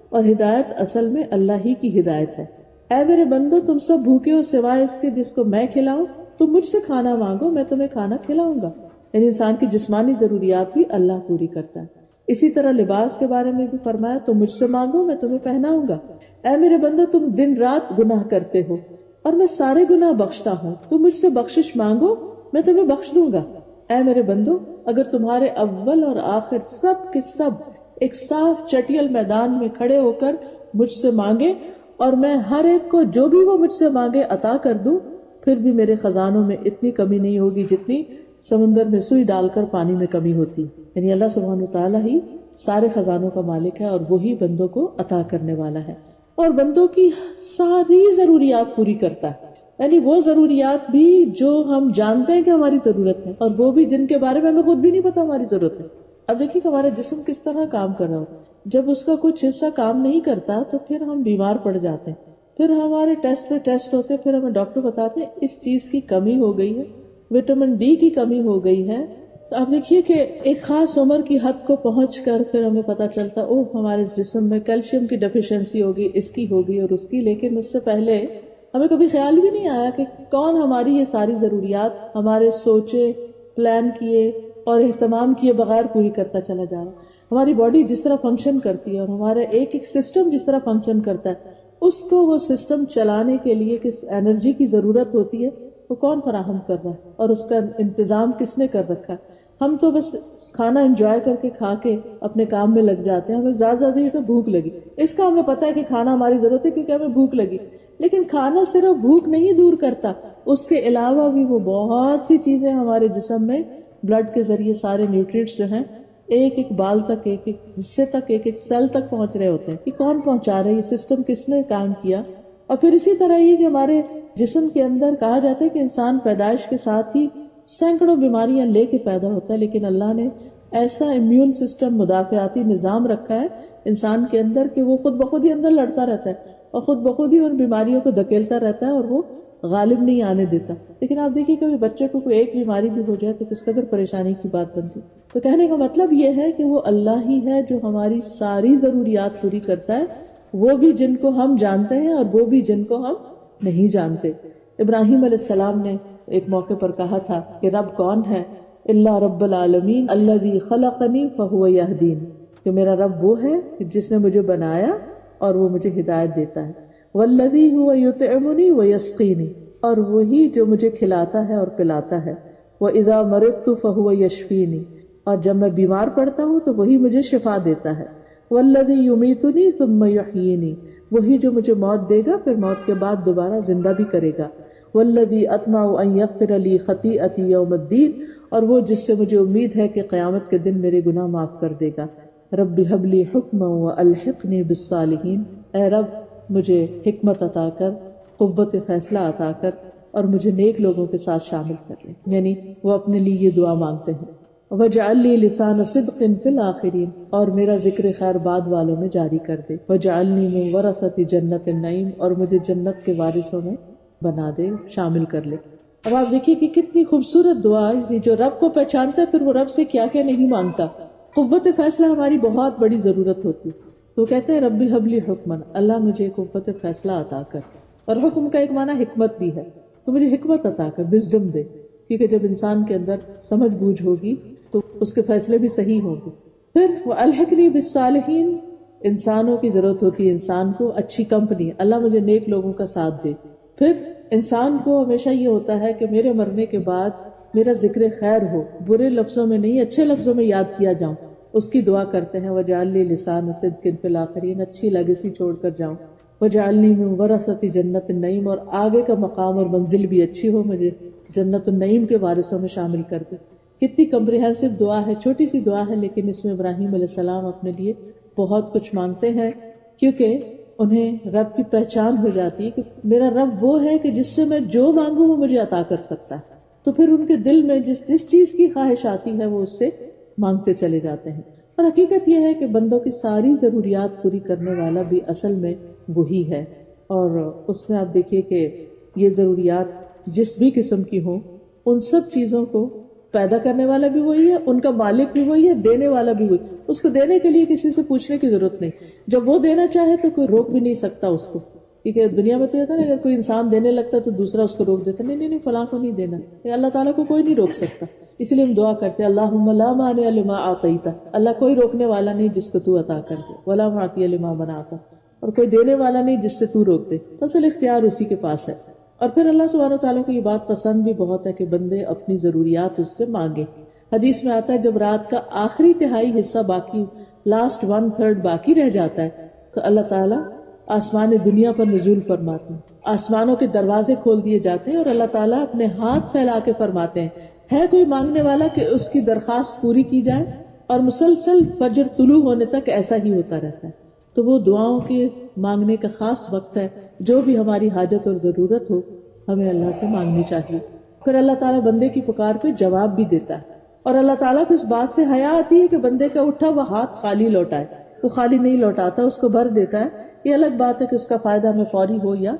اور ہدایت اصل میں اللہ ہی کی ہدایت ہے. اے میرے بندو، تم سب بھوکے ہو سوائے اس کے جس کو میں کھلاؤں، تم مجھ سے کھانا مانگو، میں تمہیں کھانا کھلاؤں گا. یعنی انسان کی جسمانی ضروریات بھی اللہ پوری کرتا ہے. اسی طرح لباس کے بارے میں بھی فرمایا، تم مجھ سے مانگو میں تمہیں پہناؤں گا. اے میرے بندو، تم دن رات گناہ کرتے ہو اور میں سارے گناہ بخشتا ہوں، تم مجھ سے بخشش مانگو میں تمہیں بخش دوں گا. اے میرے بندو، اگر تمہارے اول اور آخر سب کے سب ایک صاف چٹیل میدان میں کھڑے ہو کر مجھ سے مانگے، اور میں ہر ایک کو جو بھی وہ مجھ سے مانگے عطا کر دوں، پھر بھی میرے خزانوں میں اتنی کمی نہیں ہوگی جتنی سمندر میں سوئی ڈال کر پانی میں کمی ہوتی. یعنی اللہ سبحانہ وتعالیٰ ہی سارے خزانوں کا مالک ہے، اور وہی بندوں کو عطا کرنے والا ہے، اور بندوں کی ساری ضروریات پوری کرتا ہے. یعنی وہ ضروریات بھی جو ہم جانتے ہیں کہ ہماری ضرورت ہے، اور وہ بھی جن کے بارے میں ہمیں خود بھی نہیں پتا ہماری ضرورت ہے. اب دیکھیے کہ ہمارا جسم کس طرح کام کر رہا ہو. جب اس کا کچھ حصہ کام نہیں کرتا تو پھر ہم بیمار پڑ جاتے ہیں، پھر ہمارے ٹیسٹ پہ ٹیسٹ ہوتے، پھر ہمیں ڈاکٹر بتاتے ہیں اس چیز کی کمی ہو گئی ہے، وٹامن ڈی کی کمی ہو گئی ہے. تو آپ دیکھیے کہ ایک خاص عمر کی حد کو پہنچ کر پھر ہمیں پتا چلتا ہمارے جسم میں کیلشیم کی ڈیفیشنسی ہوگی، اس کی ہوگی اور اس کی. لیکن اس سے پہلے ہمیں کبھی خیال بھی نہیں آیا کہ کون ہماری یہ ساری ضروریات ہمارے سوچے، پلان کیے اور اہتمام کیے بغیر پوری کرتا چلا جا رہا. ہماری باڈی جس طرح فنکشن کرتی ہے اور ہمارا ایک ایک سسٹم جس طرح فنکشن کرتا ہے، اس کو وہ سسٹم چلانے کے لیے کس انرجی کی ضرورت ہوتی ہے وہ کون فراہم کر رہا ہے، اور اس کا انتظام کس نے کر رکھا ہے. ہم تو بس کھانا انجوائے کر کے کھا کے اپنے کام میں لگ جاتے ہیں. ہمیں زیادہ ہی تو بھوک لگی، اس کا ہمیں پتا ہے کہ کھانا ہماری ضرورت ہے کیونکہ ہمیں بھوک لگی. لیکن کھانا صرف بھوک نہیں دور کرتا، اس کے علاوہ بھی وہ بہت سی چیزیں ہمارے جسم میں بلڈ کے ذریعے سارے نیوٹریٹس جو ہیں ایک ایک بال تک، ایک ایک حصے تک، ایک ایک سیل تک پہنچ رہے ہوتے ہیں. یہ کون پہنچا رہے، یہ سسٹم کس نے کام کیا. اور پھر اسی طرح یہ کہ ہمارے جسم کے اندر کہا جاتا ہے کہ انسان پیدائش کے ساتھ ہی سینکڑوں بیماریاں لے کے پیدا ہوتا ہے، لیکن اللہ نے ایسا امیون سسٹم، مدافعاتی نظام رکھا ہے انسان کے اندر کہ وہ خود بخود ہی اندر لڑتا رہتا ہے اور خود بخود ہی ان بیماریوں کو دھکیلتا رہتا ہے اور وہ غالب نہیں آنے دیتا. لیکن آپ دیکھیے کبھی بچے کو کوئی ایک بیماری بھی ہو جائے تو کس قدر پریشانی کی بات بنتی. تو کہنے کا مطلب یہ ہے کہ وہ اللہ ہی ہے جو ہماری ساری ضروریات پوری کرتا ہے، وہ بھی جن کو ہم جانتے ہیں اور وہ بھی جن کو ہم نہیں جانتے. ابراہیم علیہ السلام نے ایک موقع پر کہا تھا کہ رب کون ہے؟ اللہ رب العالمین الذی خلقنی فہو یہدین، کہ میرا رب وہ ہے جس نے مجھے بنایا اور وہ مجھے ہدایت دیتا ہے. والذی هو یطعمنی ویسقینی، اور وہی جو مجھے کھلاتا ہے اور پلاتا ہے. واذا مرضت فہو یشفینی، اور جب میں بیمار پڑتا ہوں تو وہی مجھے شفا دیتا ہے. والذی یمیتنی ثم یحیینی، وہی جو مجھے موت دے گا پھر موت کے بعد دوبارہ زندہ بھی کرے گا. والذی اطمع ان یغفر لی خطیئتی یوم الدین، اور وہ جس سے مجھے امید ہے کہ قیامت کے دن میرے گناہ معاف کر دے گا. رب ہب لی حکما والحقنی بالصالحین، اے رب مجھے حکمت عطا کر، قوت فیصلہ عطا کر، اور مجھے نیک لوگوں کے ساتھ شامل کر لے. یعنی وہ اپنے لیے یہ دعا مانگتے ہیں. وجعل لی لسان صدق فی الآخرین، اور میرا ذکر خیر بعد والوں میں جاری کر دے. وجعلنی من ورثۃ جنت النعیم، اور مجھے جنت کے وارثوں میں بنا دے، شامل کر لے. اب آپ دیکھیے کہ کتنی خوبصورت دعا ہے. جو رب کو پہچانتا ہے پھر وہ رب سے کیا کیا نہیں مانگتا. قوت فیصلہ ہماری بہت بڑی ضرورت ہوتی ہے. تو کہتے ہیں ربی حب لی حکمن، اللہ مجھے قوت فیصلہ عطا کر. اور حکم کا ایک معنی حکمت بھی ہے، تو مجھے حکمت عطا کر، وزڈم دے. کیونکہ جب انسان کے اندر سمجھ بوجھ ہوگی تو اس کے فیصلے بھی صحیح ہوں گے. پھر وَأَلْحِقْنِي بِالصَّالِحِينَ، انسانوں کی ضرورت ہوتی ہے انسان کو اچھی کمپنی، اللہ مجھے نیک لوگوں کا ساتھ دے. پھر انسان کو ہمیشہ یہ ہوتا ہے کہ میرے مرنے کے بعد میرا ذکر خیر ہو، برے لفظوں میں نہیں اچھے لفظوں میں یاد کیا جاؤں. اس کی دعا کرتے ہیں وَجَعَلْ لِي لِسَانَ صِدْقٍ فِي الْآخِرِينَ، اچھی لیگیسی چھوڑ کر جاؤں. وَجَعَلْنِي مِن وَرَثَةِ جَنَّتِ النَّعِيمِ، اور آگے کا مقام اور منزل بھی اچھی ہو، مجھے جنت النعیم کے وارثوں میں شامل کر دے. کتنی کمپریہنسو دعا ہے، چھوٹی سی دعا ہے، لیکن اس میں ابراہیم علیہ السلام اپنے لیے بہت کچھ مانگتے ہیں، کیونکہ انہیں رب کی پہچان ہو جاتی ہے کہ میرا رب وہ ہے کہ جس سے میں جو مانگوں وہ مجھے عطا کر سکتا ہے. تو پھر ان کے دل میں جس چیز کی خواہش آتی ہے وہ اس سے مانگتے چلے جاتے ہیں. اور حقیقت یہ ہے کہ بندوں کی ساری ضروریات پوری کرنے والا بھی اصل میں وہی ہے. اور اس میں آپ دیکھیے کہ یہ ضروریات جس بھی قسم کی ہوں، ان سب چیزوں کو پیدا کرنے والا بھی وہی ہے، ان کا مالک بھی وہی ہے، دینے والا بھی وہی. اس کو دینے کے لیے کسی سے پوچھنے کی ضرورت نہیں. جب وہ دینا چاہے تو کوئی روک بھی نہیں سکتا اس کو. کیونکہ دنیا میں تو یہ تھا نا، اگر کوئی انسان دینے لگتا ہے تو دوسرا اس کو روک دیتا، نہیں فلاں کو نہیں دینا. اللہ تعالیٰ کو کوئی نہیں روک سکتا. اس لیے ہم دعا کرتے ہیں اللہم لا مانع لما اعطیت، اللہ کوئی روکنے والا نہیں جس کو تو عطا کر دے، ولا معطی لما منعت، اور کوئی دینے والا نہیں جس سے تو روک دے. تو اصل اختیار اسی کے پاس ہے. اور پھر اللہ سبحانہ وتعالیٰ کو یہ بات پسند بھی بہت ہے کہ بندے اپنی ضروریات اس سے مانگے. حدیث میں آتا ہے جب رات کا آخری تہائی حصہ باقی، لاسٹ 1/3 باقی رہ جاتا ہے، تو اللہ تعالیٰ آسمان دنیا پر نزول فرماتے ہیں، آسمانوں کے دروازے کھول دیے جاتے ہیں، اور اللہ تعالیٰ اپنے ہاتھ پھیلا کے فرماتے ہیں ہے کوئی مانگنے والا کہ اس کی درخواست پوری کی جائے. اور مسلسل فجر طلوع ہونے تک ایسا ہی ہوتا رہتا ہے. تو وہ دعاؤں کے مانگنے کا خاص وقت ہے. جو بھی ہماری حاجت اور ضرورت ہو ہمیں اللہ سے مانگنی چاہیے. پھر اللہ تعالیٰ بندے کی پکار پہ جواب بھی دیتا ہے. اور اللہ تعالیٰ کو اس بات سے حیا آتی ہے کہ بندے کا اٹھا وہ ہاتھ خالی لوٹائے. وہ خالی نہیں لوٹاتا، اس کو بھر دیتا ہے. یہ الگ بات ہے کہ اس کا فائدہ ہمیں فوری ہو یا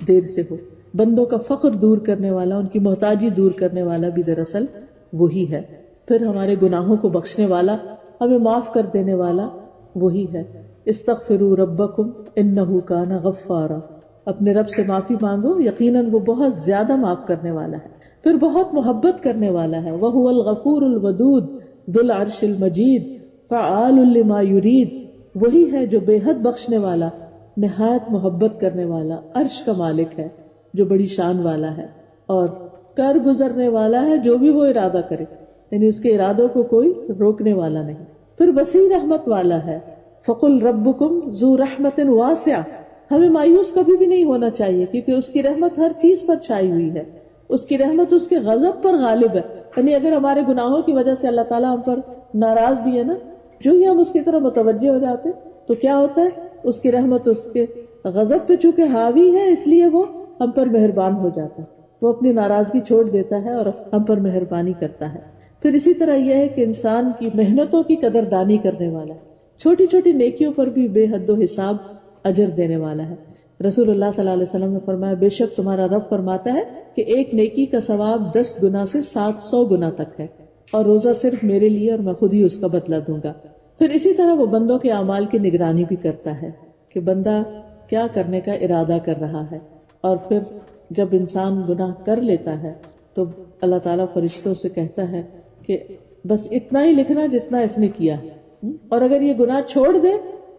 دیر سے ہو. بندوں کا فقر دور کرنے والا، ان کی محتاجی دور کرنے والا بھی دراصل وہی ہے. پھر ہمارے گناہوں کو بخشنے والا، ہمیں معاف کر دینے والا وہی ہے. استغفروا ربکم انہ کان غفارا، اپنے رب سے معافی مانگو، یقیناً وہ بہت زیادہ معاف کرنے والا ہے، پھر بہت محبت کرنے والا ہے. وہو الغفور الودود ذو العرش المجید فعال لما یرید، وہی ہے جو بے حد بخشنے والا، نہایت محبت کرنے والا، عرش کا مالک ہے جو بڑی شان والا ہے، اور کر گزرنے والا ہے جو بھی وہ ارادہ کرے، یعنی اس کے ارادوں کو کوئی روکنے والا نہیں. پھر وسیع رحمت والا ہے. فقل ربکم ذو رحمت واسعہ، ہمیں مایوس کبھی بھی نہیں ہونا چاہیے، کیونکہ اس کی رحمت ہر چیز پر چھائی ہوئی ہے. اس کی رحمت اس کے غضب پر غالب ہے. یعنی اگر ہمارے گناہوں کی وجہ سے اللہ تعالیٰ ہم پر ناراض بھی ہے نا، جو ہی ہم اس کی طرف متوجہ ہو جاتے تو کیا ہوتا ہے، اس کی رحمت اس کے غضب پہ چونکہ حاوی ہے، اس لیے وہ ہم پر مہربان ہو جاتا ہے. وہ اپنی ناراضگی چھوڑ دیتا ہے اور ہم پر مہربانی کرتا ہے. پھر اسی طرح یہ ہے کہ انسان کی محنتوں کی قدردانی کرنے والا ہے، چھوٹی چھوٹی نیکیوں پر بھی بے حد و حساب اجر دینے والا ہے. رسول اللہ صلی اللہ علیہ وسلم نے فرمایا بے شک تمہارا رب فرماتا ہے کہ ایک نیکی کا ثواب 10 گنا سے 700 گنا تک ہے، اور روزہ صرف میرے لیے اور میں خود ہی اس کا بدلہ دوں گا. پھر اسی طرح وہ بندوں کے اعمال کی نگرانی بھی کرتا ہے کہ بندہ کیا کرنے کا ارادہ کر رہا ہے. اور پھر جب انسان گناہ کر لیتا ہے تو اللہ تعالیٰ فرشتوں سے کہتا ہے کہ بس اتنا ہی لکھنا جتنا اس نے کیا، اور اگر یہ گناہ چھوڑ دے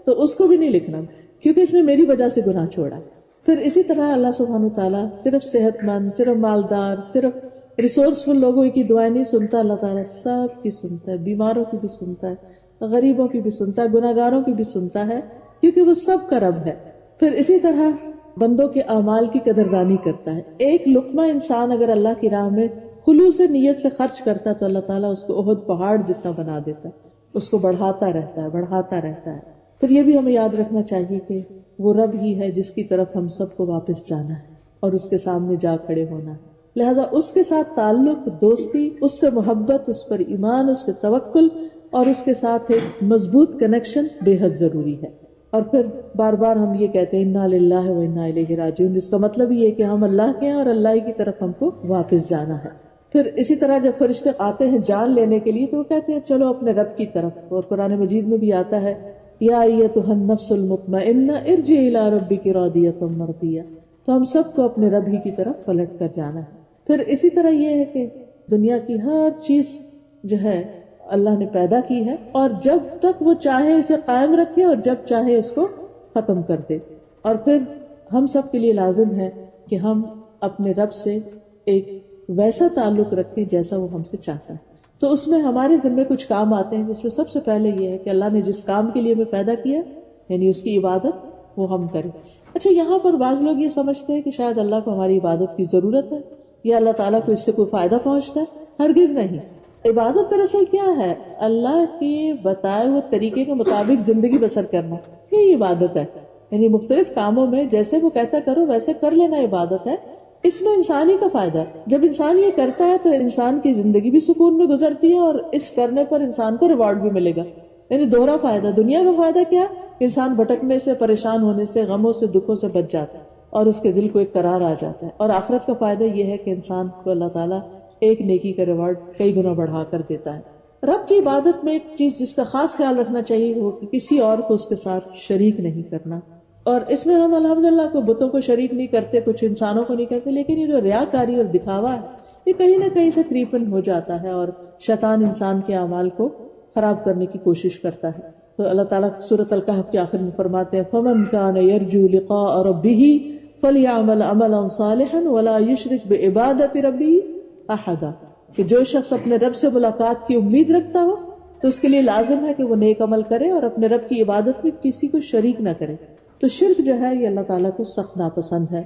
تو اس کو بھی نہیں لکھنا، کیونکہ اس نے میری وجہ سے گناہ چھوڑا. پھر اسی طرح اللہ سبحانہ تعالیٰ صرف صحت مند، صرف مالدار، صرف ریسورسفل لوگوں کی دعائیں نہیں سنتا، اللہ تعالیٰ سب کی سنتا ہے، بیماروں کی بھی سنتا ہے، غریبوں کی بھی سنتا ہے، گناہگاروں کی بھی سنتا ہے، کیونکہ وہ سب کا رب ہے. پھر اسی طرح بندوں کے اعمال کی قدردانی کرتا ہے. ایک لقمہ انسان اگر اللہ کی راہ میں خلوص نیت سے خرچ کرتا تو اللہ تعالیٰ اس کو احد پہاڑ جتنا بنا دیتا. اس کو بڑھاتا رہتا ہے. پھر یہ بھی ہمیں یاد رکھنا چاہیے کہ وہ رب ہی ہے جس کی طرف ہم سب کو واپس جانا ہے اور اس کے سامنے جا کھڑے ہونا ہے. لہذا اس کے ساتھ تعلق، دوستی، اس سے محبت، اس پر ایمان، اس پہ توکل اور اس کے ساتھ ایک مضبوط کنیکشن بے حد ضروری ہے. اور پھر بار بار ہم یہ کہتے ہیں انا للہ و انا الیہ راجعون، جس کا مطلب یہ ہے کہ ہم اللہ کے ہیں اور اللہ ہی کی طرف ہم کو واپس جانا ہے. پھر اسی طرح جب فرشتے آتے ہیں جان لینے کے لیے تو وہ کہتے ہیں چلو اپنے رب کی طرف. اور قرآن مجید میں بھی آتا ہے یا ایتھا النفس المطمئنہ ارجعی الی ربک راضیۃ مرضیہ. تو ہم سب کو اپنے رب ہی کی طرف پلٹ کر جانا ہے. پھر اسی طرح یہ ہے کہ دنیا کی ہر چیز جو ہے اللہ نے پیدا کی ہے اور جب تک وہ چاہے اسے قائم رکھے اور جب چاہے اس کو ختم کر دے. اور پھر ہم سب کے لیے لازم ہے کہ ہم اپنے رب سے ایک ویسا تعلق رکھیں جیسا وہ ہم سے چاہتا ہے. تو اس میں ہمارے ذمہ کچھ کام آتے ہیں جس میں سب سے پہلے یہ ہے کہ اللہ نے جس کام کے لیے ہمیں پیدا کیا یعنی اس کی عبادت وہ ہم کریں. اچھا، یہاں پر بعض لوگ یہ سمجھتے ہیں کہ شاید اللہ کو ہماری عبادت کی ضرورت ہے یا اللہ تعالیٰ کو اس سے کوئی فائدہ پہنچتا ہے. ہرگز نہیں. عبادت دراصل کیا ہے؟ اللہ کے بتائے ہوئے طریقے کے مطابق زندگی بسر کرنا، یہ عبادت ہے. یعنی مختلف کاموں میں جیسے وہ کہتا کرو ویسے کر لینا عبادت ہے. اس میں انسان ہی کا فائدہ ہے. جب انسان یہ کرتا ہے تو انسان کی زندگی بھی سکون میں گزرتی ہے اور اس کرنے پر انسان کو ریوارڈ بھی ملے گا. یعنی دوہرا فائدہ. دنیا کا فائدہ کیا؟ انسان بھٹکنے سے، پریشان ہونے سے، غموں سے، دکھوں سے بچ جاتا ہے اور اس کے دل کو ایک قرار آ جاتا ہے. اور آخرت کا فائدہ یہ ہے کہ انسان کو اللہ تعالیٰ ایک نیکی کا ریوارڈ کئی گنا بڑھا کر دیتا ہے. رب کی عبادت میں ایک چیز جس کا خاص خیال رکھنا چاہیے وہ کہ کسی اور کو اس کے ساتھ شریک نہیں کرنا. اور اس میں ہم الحمدللہ کو بتوں کو شریک نہیں کرتے، کچھ انسانوں کو نہیں کرتے، لیکن یہ جو ریاکاری اور دکھاوا ہے یہ کہیں نہ کہیں سے کریپن ہو جاتا ہے اور شیطان انسان کے اعمال کو خراب کرنے کی کوشش کرتا ہے. تو اللہ تعالیٰ سورۃ الکہف کے آخر میں فرماتے ہیں فَمَنْ كَانَ يَرْجُو لِقَاءَ رَبِّهِ فَلْيَعْمَلْ عَمَلًا صَالِحًا وَلَا يُشْرِكْ بِعِبَادَةِ رَبِّهِ أَحَدًا. کہ جو شخص اپنے رب سے ملاقات کی امید رکھتا ہو تو اس کے لیے لازم ہے کہ وہ نیک عمل کرے اور اپنے رب کی عبادت میں کسی کو شریک نہ کرے. تو شرک جو ہے یہ اللہ تعالیٰ کو سخت ناپسند ہے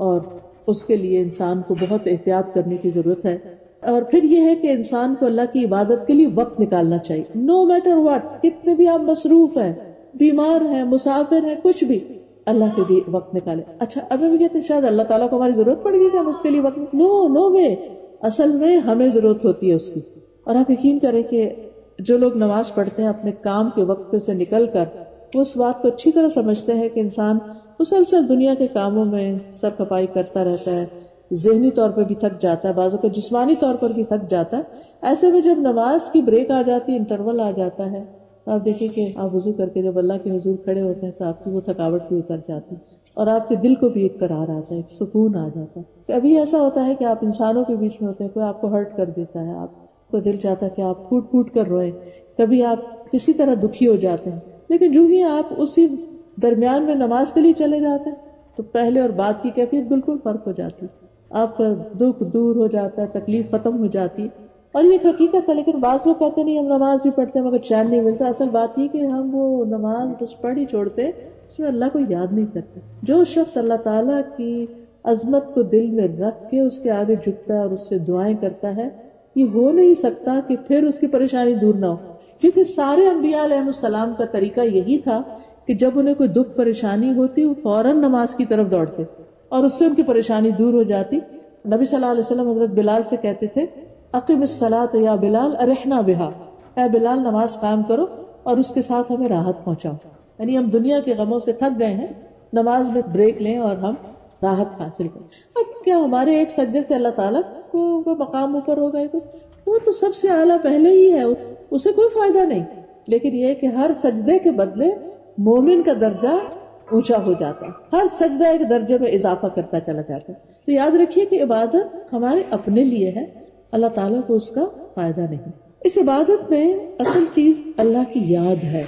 اور اس کے لیے انسان کو بہت احتیاط کرنے کی ضرورت ہے. اور پھر یہ ہے کہ انسان کو اللہ کی عبادت کے لیے وقت نکالنا چاہیے. نو میٹر واٹ، کتنے بھی آپ مصروف ہیں، بیمار ہیں، مسافر ہیں، کچھ بھی، اللہ کے لیے وقت نکالے. اچھا، اب ہم کہتے ہیں شاید اللہ تعالیٰ کو ہماری ضرورت پڑ گئی کہ ہم اس کے لیے وقت نو وے. اصل میں ہمیں ضرورت ہوتی ہے اس کی. اور آپ یقین کریں کہ جو لوگ نماز پڑھتے ہیں اپنے کام کے وقت پہ سے نکل کر وہ اس بات کو اچھی طرح سمجھتے ہیں کہ انسان مسلسل دنیا کے کاموں میں سر کھپائی کرتا رہتا ہے، ذہنی طور پر بھی تھک جاتا ہے، بعضوں کو جسمانی طور پر بھی تھک جاتا ہے. ایسے میں جب نماز کی بریک آ جاتی ہے، انٹرول آ جاتا ہے، آپ دیکھیں کہ آپ وضو کر کے جب اللہ کے حضور کھڑے ہوتے ہیں تو آپ کی وہ تھکاوٹ بھی اتر جاتی ہے اور آپ کے دل کو بھی ایک قرار آتا ہے، ایک سکون آ جاتا ہے. کبھی ایسا ہوتا ہے کہ آپ انسانوں کے بیچ میں ہوتے ہیں، کوئی آپ کو ہرٹ کر دیتا ہے، آپ کو دل چاہتا ہے کہ آپ پھوٹ پھوٹ کر روئیں، کبھی آپ کسی طرح دکھی ہو جاتے ہیں. لیکن جو ہی آپ اسی درمیان میں نماز کے لیے چلے جاتے ہیں تو پہلے اور بعد کی کیفیت بالکل فرق ہو جاتی ہے. آپ کا دکھ دور ہو جاتا ہے، تکلیف ختم ہو جاتی ہے. اور یہ ایک حقیقت ہے. لیکن بعض لوگ کہتے نہیں ہم نماز بھی پڑھتے ہیں مگر چین نہیں ملتا. اصل بات یہ کہ ہم وہ نماز بس پڑھ ہی چھوڑتے، اس میں اللہ کو یاد نہیں کرتے. جو شخص اللہ تعالیٰ کی عظمت کو دل میں رکھ کے اس کے آگے جھکتا ہے اور اس سے دعائیں کرتا ہے، یہ ہو نہیں سکتا کہ پھر اس کی پریشانی دور نہ ہو. کیونکہ سارے انبیاء علیہ السلام کا طریقہ یہی تھا کہ جب انہیں کوئی دکھ پریشانی ہوتی وہ فوراً نماز کی طرف دوڑتے اور اس سے ان کی پریشانی دور ہو جاتی. نبی صلی اللہ علیہ وسلم حضرت بلال سے کہتے تھے اقم الصلاۃ یا بلال ارحنا بہا، اے بلال نماز قائم کرو اور اس کے ساتھ ہمیں راحت پہنچاؤ. یعنی ہم دنیا کے غموں سے تھک گئے ہیں، نماز میں بریک لیں اور ہم راحت حاصل کریں. اب کیا ہمارے ایک سجدے سے اللہ تعالیٰ کو مقام اوپر ہوگا؟ وہ تو سب سے اعلیٰ پہلے ہی ہے، اسے کوئی فائدہ نہیں. لیکن یہ کہ ہر سجدے کے بدلے مومن کا درجہ اونچا ہو جاتا ہے، ہر سجدہ ایک درجے میں اضافہ کرتا چلا جاتا ہے. تو یاد رکھیے کہ عبادت ہمارے اپنے لیے ہے، اللہ تعالیٰ کو اس کا فائدہ نہیں. اس عبادت میں اصل چیز اللہ کی یاد ہے.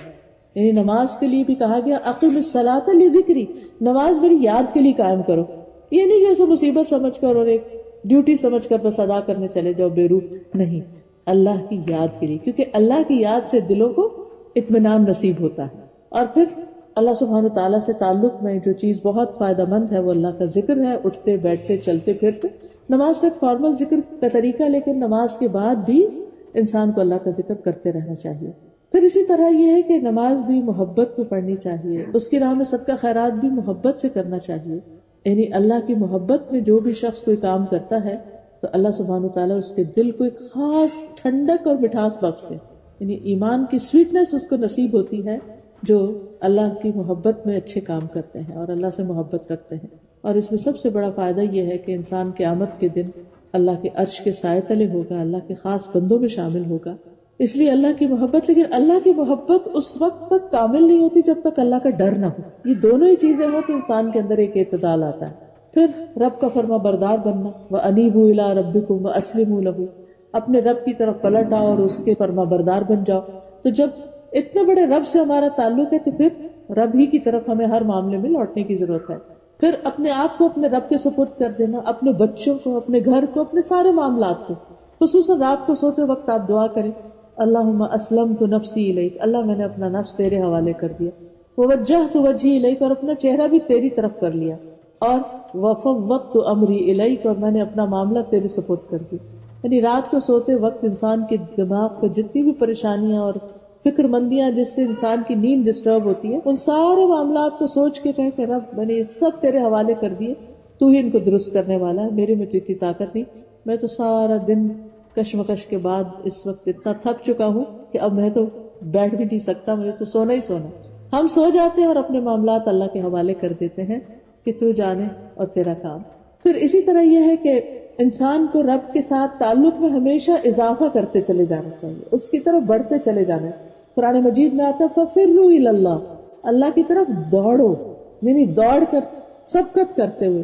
یعنی نماز کے لیے بھی کہا گیا اقم الصلاۃ لذکری، نماز میری یاد کے لیے قائم کرو. یہ نہیں کہ اسے مصیبت سمجھ کر اور ایک ڈیوٹی سمجھ کر بس ادا کرنے چلے جاؤ بے روح، نہیں، اللہ کی یاد کے لیے، کیونکہ اللہ کی یاد سے دلوں کو اطمینان نصیب ہوتا ہے. اور پھر اللہ سبحانہ تعالیٰ سے تعلق میں جو چیز بہت فائدہ مند ہے وہ اللہ کا ذکر ہے. اٹھتے بیٹھتے چلتے پھرتے، نماز تو ایک فارمل ذکر کا طریقہ، لیکن نماز کے بعد بھی انسان کو اللہ کا ذکر کرتے رہنا چاہیے. پھر اسی طرح یہ ہے کہ نماز بھی محبت میں پڑھنی چاہیے، اس کی راہ میں صدقہ خیرات بھی محبت سے کرنا چاہیے. یعنی اللہ کی محبت میں جو بھی شخص کوئی کام کرتا ہے تو اللہ سبحانہ وتعالیٰ اس کے دل کو ایک خاص ٹھنڈک اور مٹھاس بخشتے ہیں. یعنی ایمان کی سویٹنس اس کو نصیب ہوتی ہے جو اللہ کی محبت میں اچھے کام کرتے ہیں اور اللہ سے محبت رکھتے ہیں. اور اس میں سب سے بڑا فائدہ یہ ہے کہ انسان قیامت کے دن اللہ کے عرش کے سائے تلے ہوگا، اللہ کے خاص بندوں میں شامل ہوگا. اس لیے اللہ کی محبت، لیکن اللہ کی محبت اس وقت تک کامل نہیں ہوتی جب تک اللہ کا ڈر نہ ہو. یہ دونوں ہی چیزیں ہوں تو انسان کے اندر ایک اعتدال آتا ہے. پھر رب کا فرما بردار بننا، وَأَنِيبُوا إِلَىٰ رَبِّكُمْ وَأَسْلِمُوا لَهُ، اپنے رب کی طرف پلٹ آؤ اور اس کے فرما بردار بن جاؤ. تو جب اتنے بڑے رب سے ہمارا تعلق ہے تو پھر رب ہی کی طرف ہمیں ہر معاملے میں لوٹنے کی ضرورت ہے. پھر اپنے آپ کو اپنے رب کے سپرد کر دینا، اپنے بچوں کو، اپنے گھر کو، اپنے سارے معاملات کو. خصوصاً رات کو سوتے وقت آپ دعا کریں، اللہم اسلمت نفسی الیک، اللہ میں نے اپنا نفس تیرے حوالے کر دیا. ووجہت وجہی الیک، اور اپنا چہرہ بھی تیری طرف کر لیا. اور وفوضت امری الیک، اور میں نے اپنا معاملہ تیرے سپرد کر دی. یعنی رات کو سوتے وقت انسان کے دماغ کو جتنی بھی پریشانیاں اور فکر مندیاں جس سے انسان کی نیند ڈسٹرب ہوتی ہے، ان سارے معاملات کو سوچ کے کہے کہ رب میں نے یہ سب تیرے حوالے کر دیے، تو ہی ان کو درست کرنے والا ہے، میرے میں تو اتنی طاقت نہیں، میں تو سارا دن کشمکش کے بعد اس وقت اتنا تھک چکا ہوں کہ اب میں تو بیٹھ بھی نہیں سکتا، مجھے تو سونا ہی سونا. ہم سو جاتے ہیں اور اپنے معاملات اللہ کے حوالے کر دیتے ہیں کہ تو جانے اور تیرا کام. پھر اسی طرح یہ ہے کہ انسان کو رب کے ساتھ تعلق میں ہمیشہ اضافہ کرتے چلے جانا چاہیے، اس کی طرف بڑھتے چلے جانا. قرآن مجید میں آتا ہے فَفِرُّوا إِلَى اللَّهِ، اللہ کی طرف دوڑو، یعنی دوڑ کر سبقت کرتے ہوئے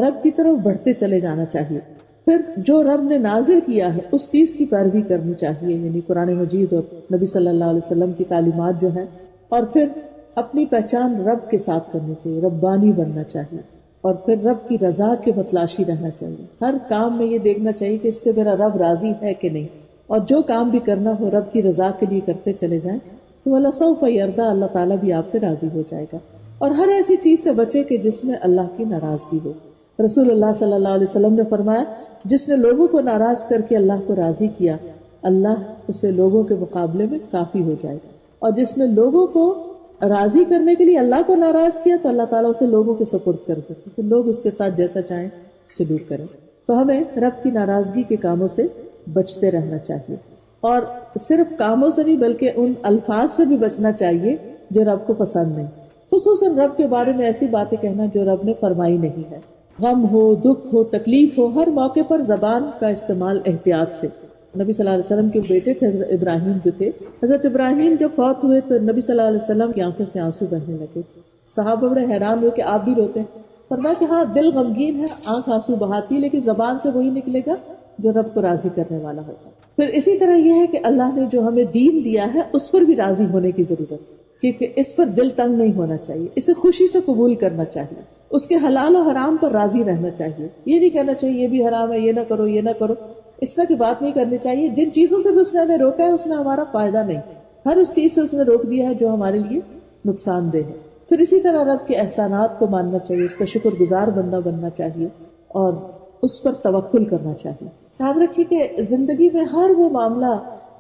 رب کی طرف بڑھتے چلے جانا چاہیے. پھر جو رب نے نازل کیا ہے اس چیز کی پیروی کرنی چاہیے، یعنی قرآن مجید اور نبی صلی اللہ علیہ وسلم کی تعلیمات جو ہیں. اور پھر اپنی پہچان رب کے ساتھ کرنی چاہیے، ربانی بننا چاہیے. اور پھر رب کی رضا کے متلاشی رہنا چاہیے، ہر کام میں یہ دیکھنا چاہیے کہ اس سے میرا رب راضی ہے کہ نہیں. اور جو کام بھی کرنا ہو رب کی رضا کے لیے کرتے چلے جائیں تو وَلَسَوْفَ يَرْضَىٰ، اللہ تعالیٰ بھی آپ سے راضی ہو جائے گا. اور ہر ایسی چیز سے بچے کہ جس میں اللہ کی ناراضگی ہو. رسول اللہ صلی اللہ علیہ وسلم نے فرمایا جس نے لوگوں کو ناراض کر کے اللہ کو راضی کیا، اللہ اسے لوگوں کے مقابلے میں کافی ہو جائے گا. اور جس نے لوگوں کو راضی کرنے کے لیے اللہ کو ناراض کیا تو اللہ تعالیٰ اسے لوگوں کے سپرد کر دیتے، پھر لوگ اس کے ساتھ جیسا چاہیں سلوک کریں. تو ہمیں رب کی ناراضگی کے کاموں سے بچتے رہنا چاہیے، اور صرف کاموں سے نہیں بلکہ ان الفاظ سے بھی بچنا چاہیے جو رب کو پسند نہیں. خصوصاً رب کے بارے میں ایسی باتیں کہنا جو رب نے فرمائی نہیں ہے. غم ہو، دکھ ہو، تکلیف ہو، ہر موقع پر زبان کا استعمال احتیاط سے. نبی صلی اللہ علیہ وسلم کے بیٹے تھے حضرت ابراہیم جو تھے، حضرت ابراہیم جب فوت ہوئے تو نبی صلی اللہ علیہ وسلم کی آنکھوں سے آنسو بہنے لگے. صحابہ بڑے حیران ہوئے کہ آپ بھی روتے ہیں. فرمایا کہ ہاں دل غمگین ہے، آنکھ آنسو بہاتی، لیکن زبان سے وہی نکلے گا جو رب کو راضی کرنے والا ہوگا. پھر اسی طرح یہ ہے کہ اللہ نے جو ہمیں دین دیا ہے اس پر بھی راضی ہونے کی ضرورت ہے، کیونکہ اس پر دل تنگ نہیں ہونا چاہیے، اسے خوشی سے قبول کرنا چاہیے، اس کے حلال و حرام پر راضی رہنا چاہیے. یہ نہیں کہنا چاہیے یہ بھی حرام ہے، یہ نہ کرو، یہ نہ کرو، اس طرح کی بات نہیں کرنی چاہیے. جن چیزوں سے بھی اس نے ہمیں روکا ہے اس میں ہمارا فائدہ نہیں، ہر اس چیز سے اس نے روک دیا ہے جو ہمارے لیے نقصان دہ ہے. پھر اسی طرح رب کے احسانات کو ماننا چاہیے، اس کا شکر گزار بننا چاہیے اور اس پر توکل کرنا چاہیے. یاد رکھیے کہ زندگی میں ہر وہ معاملہ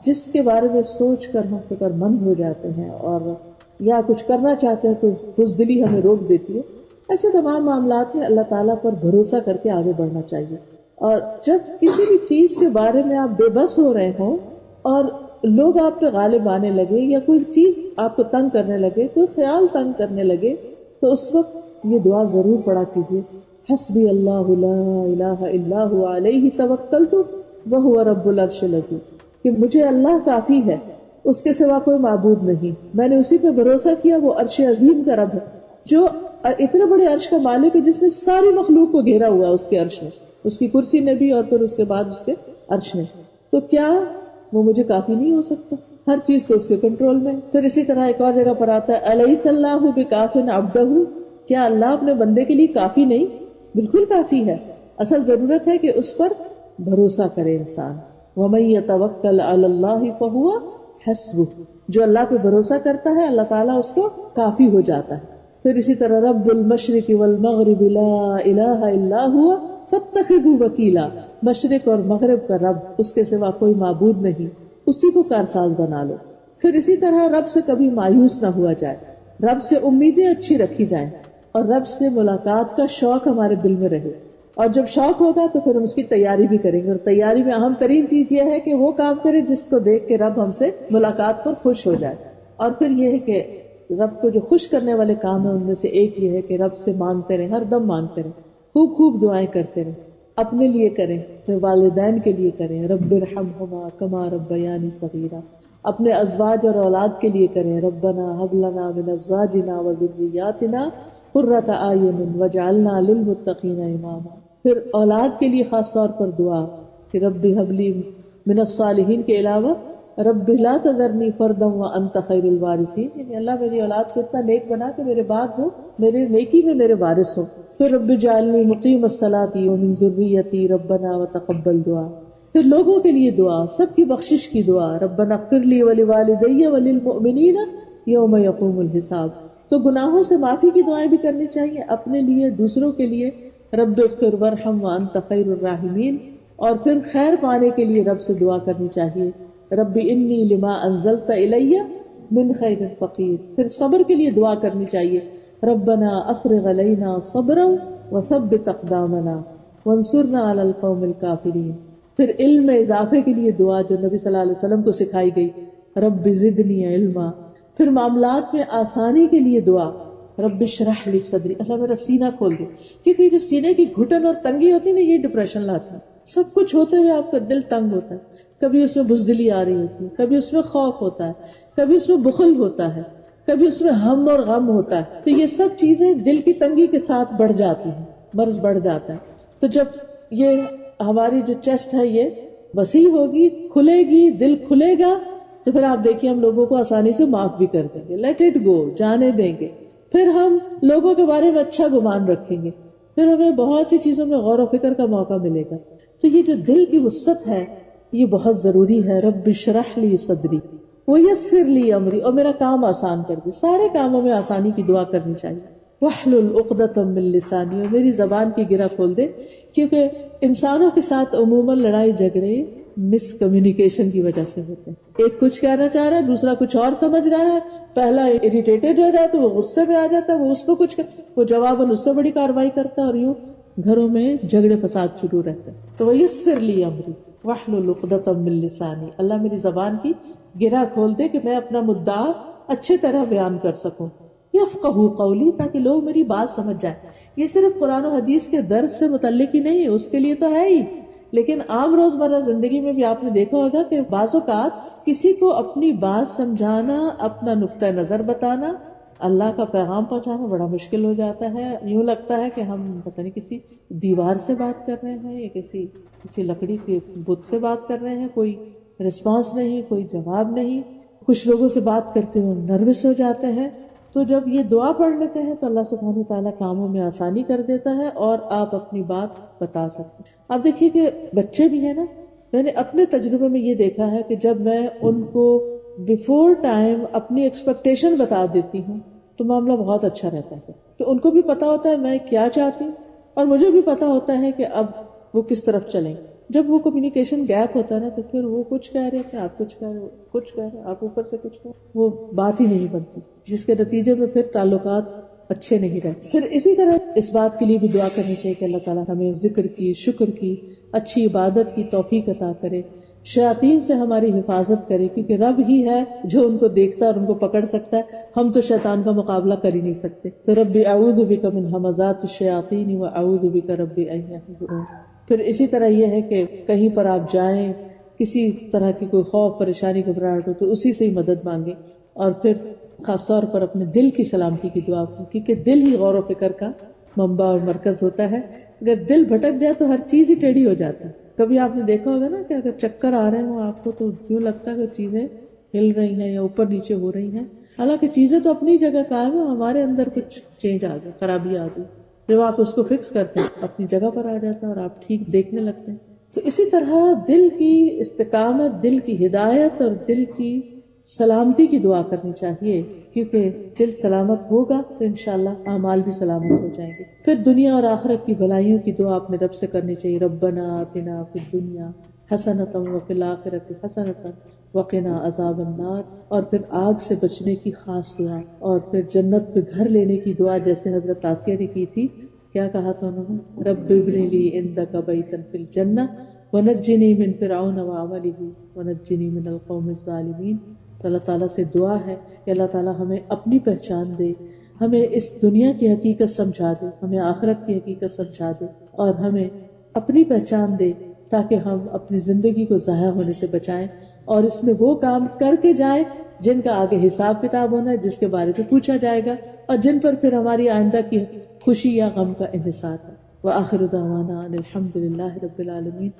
جس کے بارے میں سوچ کر ہم فکر مند ہو جاتے ہیں اور یا کچھ کرنا چاہتے ہیں تو بزدلی ہمیں روک دیتی ہے، ایسے تمام معاملات میں اللہ تعالیٰ پر بھروسہ کر کے آگے بڑھنا چاہیے. اور جب کسی بھی چیز کے بارے میں آپ بے بس ہو رہے ہوں اور لوگ آپ پہ غالب آنے لگے یا کوئی چیز آپ کو تنگ کرنے لگے، کوئی خیال تنگ کرنے لگے، تو اس وقت یہ دعا ضرور پڑھا کیجیے، حسبی اللہ لا الہ الا هو علیہ توکلت وہو رب العرش العظیم، کہ مجھے اللہ کافی ہے، اس کے سوا کوئی معبود نہیں، میں نے اسی پہ بھروسہ کیا، وہ عرش عظیم کا رب ہے جو اتنے بڑے عرش کا مالک ہے جس نے ساری مخلوق کو گھیرا ہوا ہے اس کے عرش میں، اس کی کرسی نے بھی اور پھر اس کے بعد اس کے عرش نے. تو کیا وہ مجھے کافی نہیں ہو سکتا؟ ہر چیز تو اس کے کنٹرول میں. پھر اسی طرح ایک اور جگہ پر آتا ہے الیس اللہ بکاف عبدہ، کیا اللہ اپنے بندے کے لیے کافی نہیں؟ بالکل کافی ہے. اصل ضرورت ہے کہ اس پر بھروسہ کرے انسان. ومن یتوکل علی اللہ فہو حسبہ، جو اللہ پہ بھروسہ کرتا ہے اللہ تعالیٰ اس کو کافی ہو جاتا ہے. پھر اسی طرح رب المشرق والمغرب لا الہ الا هو فاتخذہ وکیلا، مشرق اور مغرب کا رب، اس کے سوا کوئی معبود نہیں، اسی کو کارساز بنا لو. پھر اسی طرح رب سے کبھی مایوس نہ ہوا جائے، رب سے امیدیں اچھی رکھی جائیں، اور رب سے ملاقات کا شوق ہمارے دل میں رہے، اور جب شوق ہوگا تو پھر ہم اس کی تیاری بھی کریں گے، اور تیاری میں اہم ترین چیز یہ ہے کہ وہ کام کریں جس کو دیکھ کے رب ہم سے ملاقات پر خوش ہو جائے۔ اور پھر یہ ہے کہ رب کو جو خوش کرنے والے کام ہیں ان میں سے ایک یہ ہے کہ رب سے مانگتے رہیں، ہر دم مانگتے رہیں، خوب خوب دعائیں کرتے رہیں، اپنے لیے کریں، پھر والدین کے لیے کریں، رب ارحمہما کما ربیانی صغیرا، اپنے ازواج اور اولاد کے لیے کریں، ربنا ہب لنا من ازواجنا وذریاتنا قرۃ اعین واجعلنا للمتقین اماما۔ پھر اولاد کے لیے خاص طور پر دعا کہ رب هب لی من الصالحین کے علاوہ رب لا تذرنی فردا وانت خیر الوارثین، یعنی اللہ میری اولاد کو اتنا نیک بنا کہ میرے بعد وہ میرے نیکی میں میرے وارث ہو۔ پھر رب اجعلنی مقیم الصلاۃ ومن ذریتی ربنا وتقبل دعا۔ پھر لوگوں کے لیے دعا، سب کی بخشش کی دعا، ربنا اغفر لی ولوالدی وللمؤمنین یوم یقوم الحساب۔ تو گناہوں سے معافی کی دعائیں بھی کرنی چاہیے، اپنے لیے، دوسروں کے لیے، رب اغفر وارحم وانت خیر الراحمین۔ اور پھر خیر پانے کے لیے رب سے دعا کرنی چاہیے، رب انی لما انزلت الی من خیر فقیر۔ پھر صبر کے لیے دعا کرنی چاہیے، ربنا افرغ علینا صبرا وثبت اقدامنا وانصرنا علی القوم الکافرین۔ پھر علم میں اضافے کے لیے دعا جو نبی صلی اللہ علیہ وسلم کو سکھائی گئی، رب زدنی علما۔ پھر معاملات میں آسانی کے لیے دعا، رب اشرح لی صدری، اللہ میرا سینہ کھول دے، کیونکہ جو سینے کی گھٹن اور تنگی ہوتی ہے نا، یہ ڈپریشن لاتی ہے۔ سب کچھ ہوتے ہوئے آپ کا دل تنگ ہوتا ہے، کبھی اس میں بزدلی آ رہی ہوتی ہے، کبھی اس میں خوف ہوتا ہے، کبھی اس میں بخل ہوتا ہے، کبھی اس میں ہم اور غم ہوتا ہے، تو یہ سب چیزیں دل کی تنگی کے ساتھ بڑھ جاتی ہیں، مرض بڑھ جاتا ہے۔ تو جب یہ ہماری جو چیسٹ ہے یہ وسیع ہوگی، کھلے گی، دل کھلے گا، تو پھر آپ دیکھیے ہم لوگوں کو آسانی سے معاف بھی کر دیں گے، لیٹ اٹ گو، جانے دیں گے۔ پھر ہم لوگوں کے بارے میں اچھا گمان رکھیں گے، پھر ہمیں بہت سی چیزوں میں غور و فکر کا موقع ملے گا۔ تو یہ جو دل کی وسعت ہے یہ بہت ضروری ہے، رب اشرح لی صدری ویسر لی امری، اور میرا کام آسان کر دے، سارے کاموں میں آسانی کی دعا کرنی چاہیے۔ واحلل عقدۃ من لسانی، اور میری زبان کی گرہ کھول دے، کیونکہ انسانوں کے ساتھ عموماً لڑائی جھگڑے مس کمیونیکیشن کی وجہ سے ہوتے ہیں، ایک کچھ کہنا چاہ رہا ہے، دوسرا کچھ اور سمجھ رہا ہے، پہلا اریٹیٹڈ ہو جائے تو وہ غصے میں آ جاتا ہے، وہ اس کو کچھ وہ جواباً اس سے بڑی کارروائی کرتا ہے، اور یوں گھروں میں جھگڑے فساد شروع رہتے ہیں۔ تو ویسر لی امری واحلل عقدۃ من لسانی، اللہ میری زبان کی گرہ کھول دے کہ میں اپنا مدعا اچھے طرح بیان کر سکوں، یفقہوا قولی، تاکہ لوگ میری بات سمجھ جائیں۔ یہ صرف قرآن و حدیث کے درس سے متعلق ہی نہیں، اس کے لیے تو ہے ہی، لیکن عام روزمرہ زندگی میں بھی آپ نے دیکھا ہوگا کہ بعض اوقات کسی کو اپنی بات سمجھانا، اپنا نقطہ نظر بتانا، اللہ کا پیغام پہنچانا بڑا مشکل ہو جاتا ہے۔ یوں لگتا ہے کہ ہم پتہ نہیں کسی دیوار سے بات کر رہے ہیں یا کسی لکڑی کے بت سے بات کر رہے ہیں، کوئی رسپانس نہیں، کوئی جواب نہیں۔ کچھ لوگوں سے بات کرتے ہوئے نروس ہو جاتے ہیں، تو جب یہ دعا پڑھ لیتے ہیں تو اللہ سبحانہ وتعالیٰ کاموں میں آسانی کر دیتا ہے اور آپ اپنی بات بتا سکتے ہیں۔ آپ دیکھیے کہ بچے بھی ہیں نا، میں نے اپنے تجربے میں یہ دیکھا ہے کہ جب میں ان کو بیفور ٹائم اپنی ایکسپیکٹیشن بتا دیتی ہوں تو معاملہ بہت اچھا رہتا ہے، تو ان کو بھی پتا ہوتا ہے میں کیا چاہتی ہوں اور مجھے بھی پتا ہوتا ہے کہ اب وہ کس طرف چلیں۔ جب وہ کمیونیکیشن گیپ ہوتا ہے نا تو پھر وہ کچھ کہہ رہے تھے، آپ کچھ کہہ رہے، کچھ کہہ رہے، آپ اوپر سے کچھ کہہ رہے، وہ بات ہی نہیں بنتی، جس کے نتیجے میں پھر تعلقات اچھے نہیں رہتے۔ پھر اسی طرح اس بات کے لیے بھی دعا کرنی چاہیے کہ اللہ تعالیٰ ہمیں ذکر کی، شکر کی، اچھی عبادت کی توفیق عطا کرے، شیاطین سے ہماری حفاظت کرے، کیونکہ رب ہی ہے جو ان کو دیکھتا ہے اور ان کو پکڑ سکتا ہے، ہم تو شیطان کا مقابلہ کر ہی نہیں سکتے۔ تو رب اعوذ بک من ہمزات الشیاطین واعوذ بک رب ان یحضرون۔ پھر اسی طرح یہ ہے کہ کہیں پر آپ جائیں، کسی طرح کی کوئی خوف، پریشانی، گھبراہٹ ہو تو اسی سے ہی مدد مانگیں، اور پھر خاص طور پر اپنے دل کی سلامتی کی دعا کریں، کیونکہ دل ہی غور و فکر کا منبع اور مرکز ہوتا ہے۔ اگر دل بھٹک جائے تو ہر چیز ہی ٹیڑھی ہو جاتی ہے۔ کبھی آپ نے دیکھا ہوگا نا کہ اگر چکر آ رہے ہوں آپ کو تو یوں لگتا ہے کہ چیزیں ہل رہی ہیں یا اوپر نیچے ہو رہی ہیں، حالانکہ چیزیں تو اپنی جگہ قائم ہیں، ہمارے اندر کچھ چینج آ گیا، خرابی آ گئی۔ جب آپ اس کو فکس کرتے ہیں اپنی جگہ پر آ جاتا ہے اور آپ ٹھیک دیکھنے لگتے ہیں۔ تو اسی طرح دل کی استقامت، دل کی ہدایت اور دل کی سلامتی کی دعا کرنی چاہیے، کیونکہ دل سلامت ہوگا تو انشاءاللہ اعمال بھی سلامت ہو جائیں گے۔ پھر دنیا اور آخرت کی بھلائیوں کی دعا اپنے رب سے کرنی چاہیے، ربنا آتنا فی الدنیا حسنۃ وفی الآخرۃ حسنۃ وقنا عذاب النار، اور پھر آگ سے بچنے کی خاص دعا، اور پھر جنت پہ گھر لینے کی دعا جیسے حضرت آسیہ نے کی تھی. کیا کہا تھا انہوں نے؟ رب ابن لی عندک بیتا فی الجنہ ونجنی من فرعون وعملہ ونجنی من القوم الظالمین. تو اللہ تعالیٰ سے دعا ہے کہ اللہ تعالیٰ ہمیں اپنی پہچان دے، ہمیں اس دنیا کی حقیقت سمجھا دے، ہمیں آخرت کی حقیقت سمجھا دے، اور ہمیں اپنی پہچان دے تاکہ ہم اپنی زندگی کو ضائع ہونے سے بچائیں اور اس میں وہ کام کر کے جائیں جن کا آگے حساب کتاب ہونا ہے، جس کے بارے میں پوچھا جائے گا، اور جن پر پھر ہماری آئندہ کی خوشی یا غم کا انحصار ہے. وآخر دعوانا ان الحمد للہ رب العالمین.